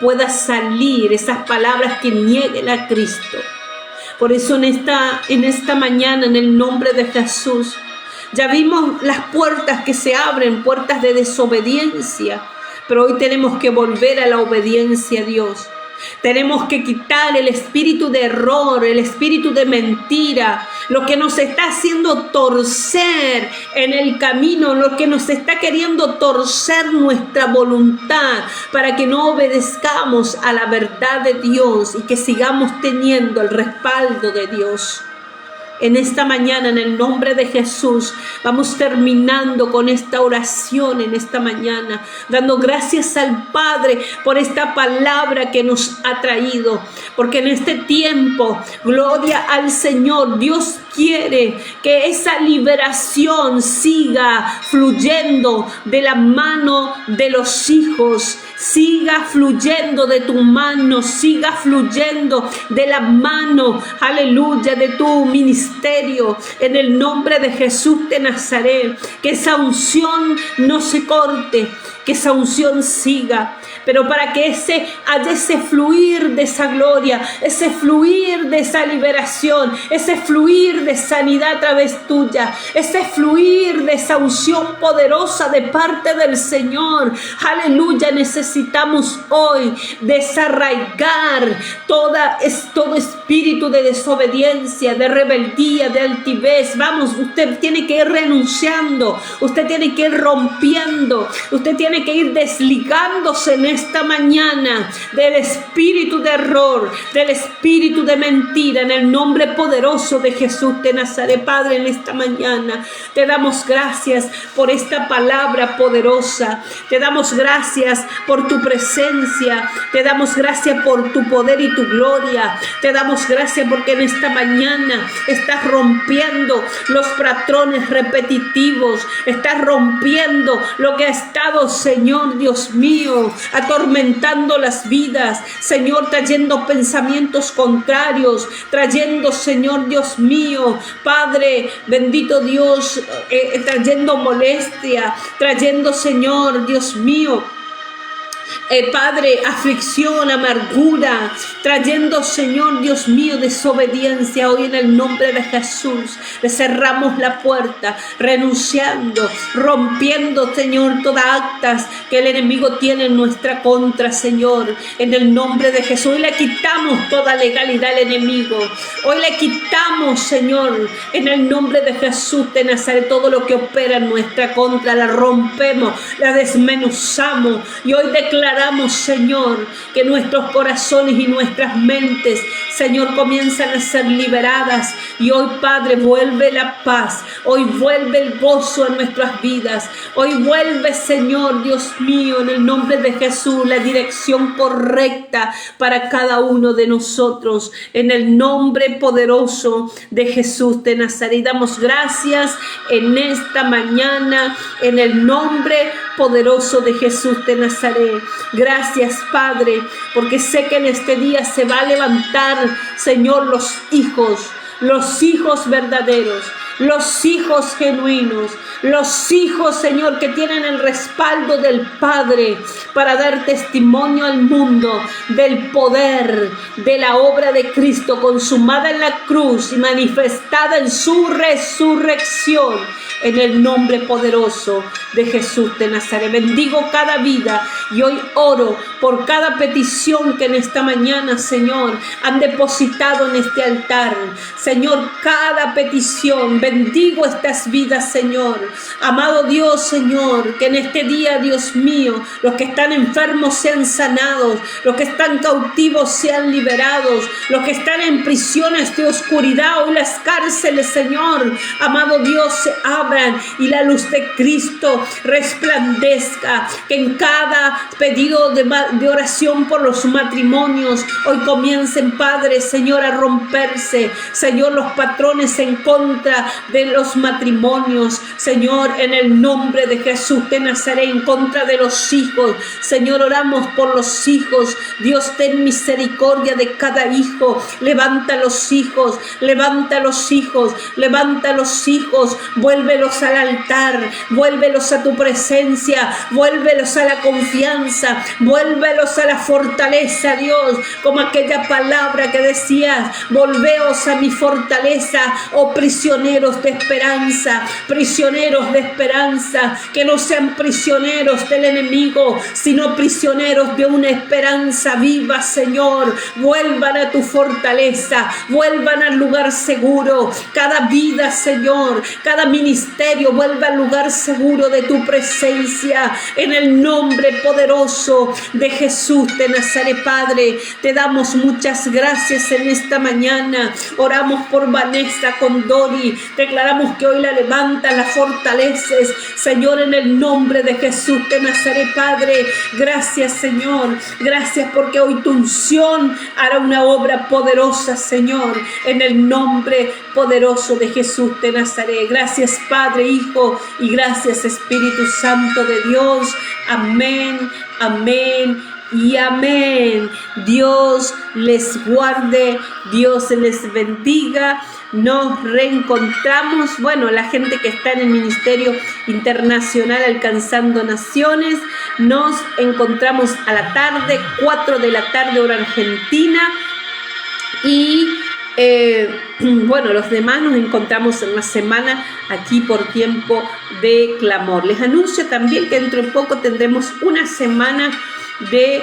pueda salir esas palabras que nieguen a Cristo. Por eso en esta mañana, en el nombre de Jesús, ya vimos las puertas que se abren, puertas de desobediencia, pero hoy tenemos que volver a la obediencia a Dios. Tenemos que quitar el espíritu de error, el espíritu de mentira, lo que nos está haciendo torcer en el camino, lo que nos está queriendo torcer nuestra voluntad para que no obedezcamos a la verdad de Dios y que sigamos teniendo el respaldo de Dios. En esta mañana, en el nombre de Jesús, vamos terminando con esta oración en esta mañana, dando gracias al Padre por esta palabra que nos ha traído, porque en este tiempo, gloria al Señor, Dios quiere que esa liberación siga fluyendo de la mano de los hijos, siga fluyendo de tu mano, siga fluyendo de la mano, aleluya, de tu ministerio, en el nombre de Jesús de Nazaret. Que esa unción no se corte, que esa unción siga, pero para que haya ese fluir de esa gloria, ese fluir de esa liberación, ese fluir de sanidad a través tuya, ese fluir de esa unción poderosa de parte del Señor, aleluya, necesitamos hoy desarraigar todo espíritu de desobediencia, de rebeldía, de altivez. Vamos, usted tiene que ir renunciando, usted tiene que ir rompiendo, usted tiene que ir desligándose en esta mañana del espíritu de error, del espíritu de mentira, en el nombre poderoso de Jesús de Nazaret. Padre, en esta mañana te damos gracias por esta palabra poderosa, te damos gracias por tu presencia, te damos gracias por tu poder y tu gloria, te damos gracias porque en esta mañana estás rompiendo los patrones repetitivos, estás rompiendo lo que ha estado, Señor Dios mío, atormentando las vidas, Señor, trayendo pensamientos contrarios, trayendo, Señor Dios mío, Padre, bendito Dios, trayendo molestia, trayendo, Señor Dios mío, Padre, aflicción, amargura, trayendo, Señor Dios mío, desobediencia. Hoy en el nombre de Jesús le cerramos la puerta, renunciando, rompiendo, Señor, todas actas que el enemigo tiene en nuestra contra, Señor, en el nombre de Jesús. Hoy le quitamos toda legalidad al enemigo, hoy le quitamos, Señor, en el nombre de Jesús de Nazaret, todo lo que opera en nuestra contra, la rompemos, la desmenuzamos y hoy declaramos, Señor, que nuestros corazones y nuestras mentes, Señor, comienzan a ser liberadas. Y hoy, Padre, vuelve la paz, hoy vuelve el gozo en nuestras vidas, hoy vuelve, Señor Dios mío, en el nombre de Jesús, la dirección correcta para cada uno de nosotros, en el nombre poderoso de Jesús de Nazaret. Y damos gracias en esta mañana, en el nombre poderoso de Jesús de Nazaret. Gracias, Padre, porque sé que en este día se va a levantar, Señor, los hijos verdaderos, los hijos genuinos, los hijos, Señor, que tienen el respaldo del Padre para dar testimonio al mundo del poder de la obra de Cristo consumada en la cruz y manifestada en su resurrección, en el nombre poderoso de Jesús de Nazaret. Bendigo cada vida y hoy oro por cada petición que en esta mañana, Señor, han depositado en este altar. Señor, cada petición, bendigo estas vidas, Señor, Amado Dios, Señor, que en este día, Dios mío, los que están enfermos sean sanados, los que están cautivos sean liberados, los que están en prisiones de oscuridad o en las cárceles, Señor, amado Dios, se abran y la luz de Cristo resplandezca, que en cada pedido de oración por los matrimonios hoy comiencen, Padre, Señor, a romperse, Señor, los patrones en contra de los matrimonios, Señor, en el nombre de Jesús de Nazaret, en contra de los hijos, Señor, oramos por los hijos. Dios, ten misericordia de cada hijo, levanta los hijos, levanta los hijos, levanta los hijos, vuélvelos al altar, vuélvelos a tu presencia, vuélvelos a la confianza, vuélvelos a la fortaleza, Dios, como aquella palabra que decías, volveos a mi fortaleza, oh prisioneros de esperanza, que no sean prisioneros del enemigo, sino prisioneros de una esperanza viva, Señor. Vuelvan a tu fortaleza, vuelvan al lugar seguro, cada vida, Señor, cada ministerio, vuelva al lugar seguro de tu presencia, en el nombre poderoso de Jesús de Nazaret. Padre, te damos muchas gracias en esta mañana. Oramos por Vanessa con Dori, declaramos que hoy la levantas, la fortaleces, Señor, en el nombre de Jesús de Nazaret. Padre, gracias, Señor, gracias porque hoy tu unción hará una obra poderosa, Señor, en el nombre poderoso de Jesús de Nazaret. Gracias, Padre, Hijo, y gracias, Espíritu Santo de Dios. Amén, amén y amén. Dios les guarde, Dios les bendiga. Nos reencontramos, bueno, la gente que está en el Ministerio Internacional Alcanzando Naciones, nos encontramos a la tarde, 4 de la tarde hora argentina, y bueno, los demás nos encontramos en una semana aquí por tiempo de clamor. Les anuncio también que dentro de poco tendremos una semana de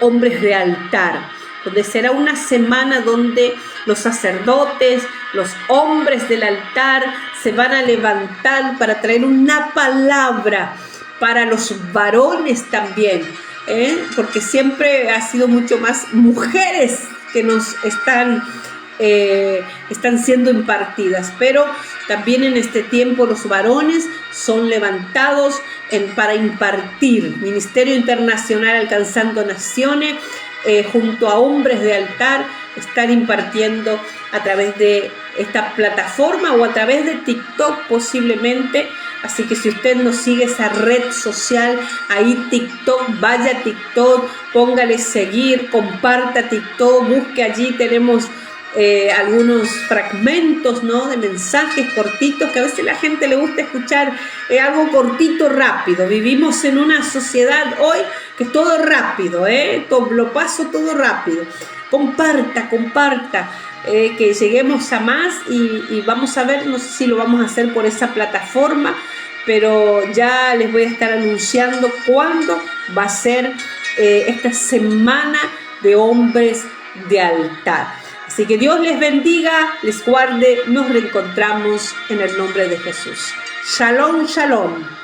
hombres de altar, donde será una semana donde los sacerdotes, los hombres del altar se van a levantar para traer una palabra para los varones también, porque siempre ha sido mucho más mujeres que nos están siendo impartidas, pero también en este tiempo los varones son levantados para impartir. Ministerio Internacional Alcanzando Naciones, junto a hombres de altar, están impartiendo a través de esta plataforma o a través de TikTok posiblemente. Así que si usted no sigue esa red social, ahí TikTok, vaya a TikTok, póngale seguir, comparta TikTok, busque allí, tenemos algunos fragmentos, ¿no?, de mensajes cortitos, que a veces la gente le gusta escuchar algo cortito, rápido. Vivimos en una sociedad hoy que es todo rápido, lo paso todo rápido. Comparta, que lleguemos a más y vamos a ver, no sé si lo vamos a hacer por esa plataforma, pero ya les voy a estar anunciando cuándo va a ser esta semana de hombres de altar. Así que Dios les bendiga, les guarde, nos reencontramos en el nombre de Jesús. Shalom, shalom.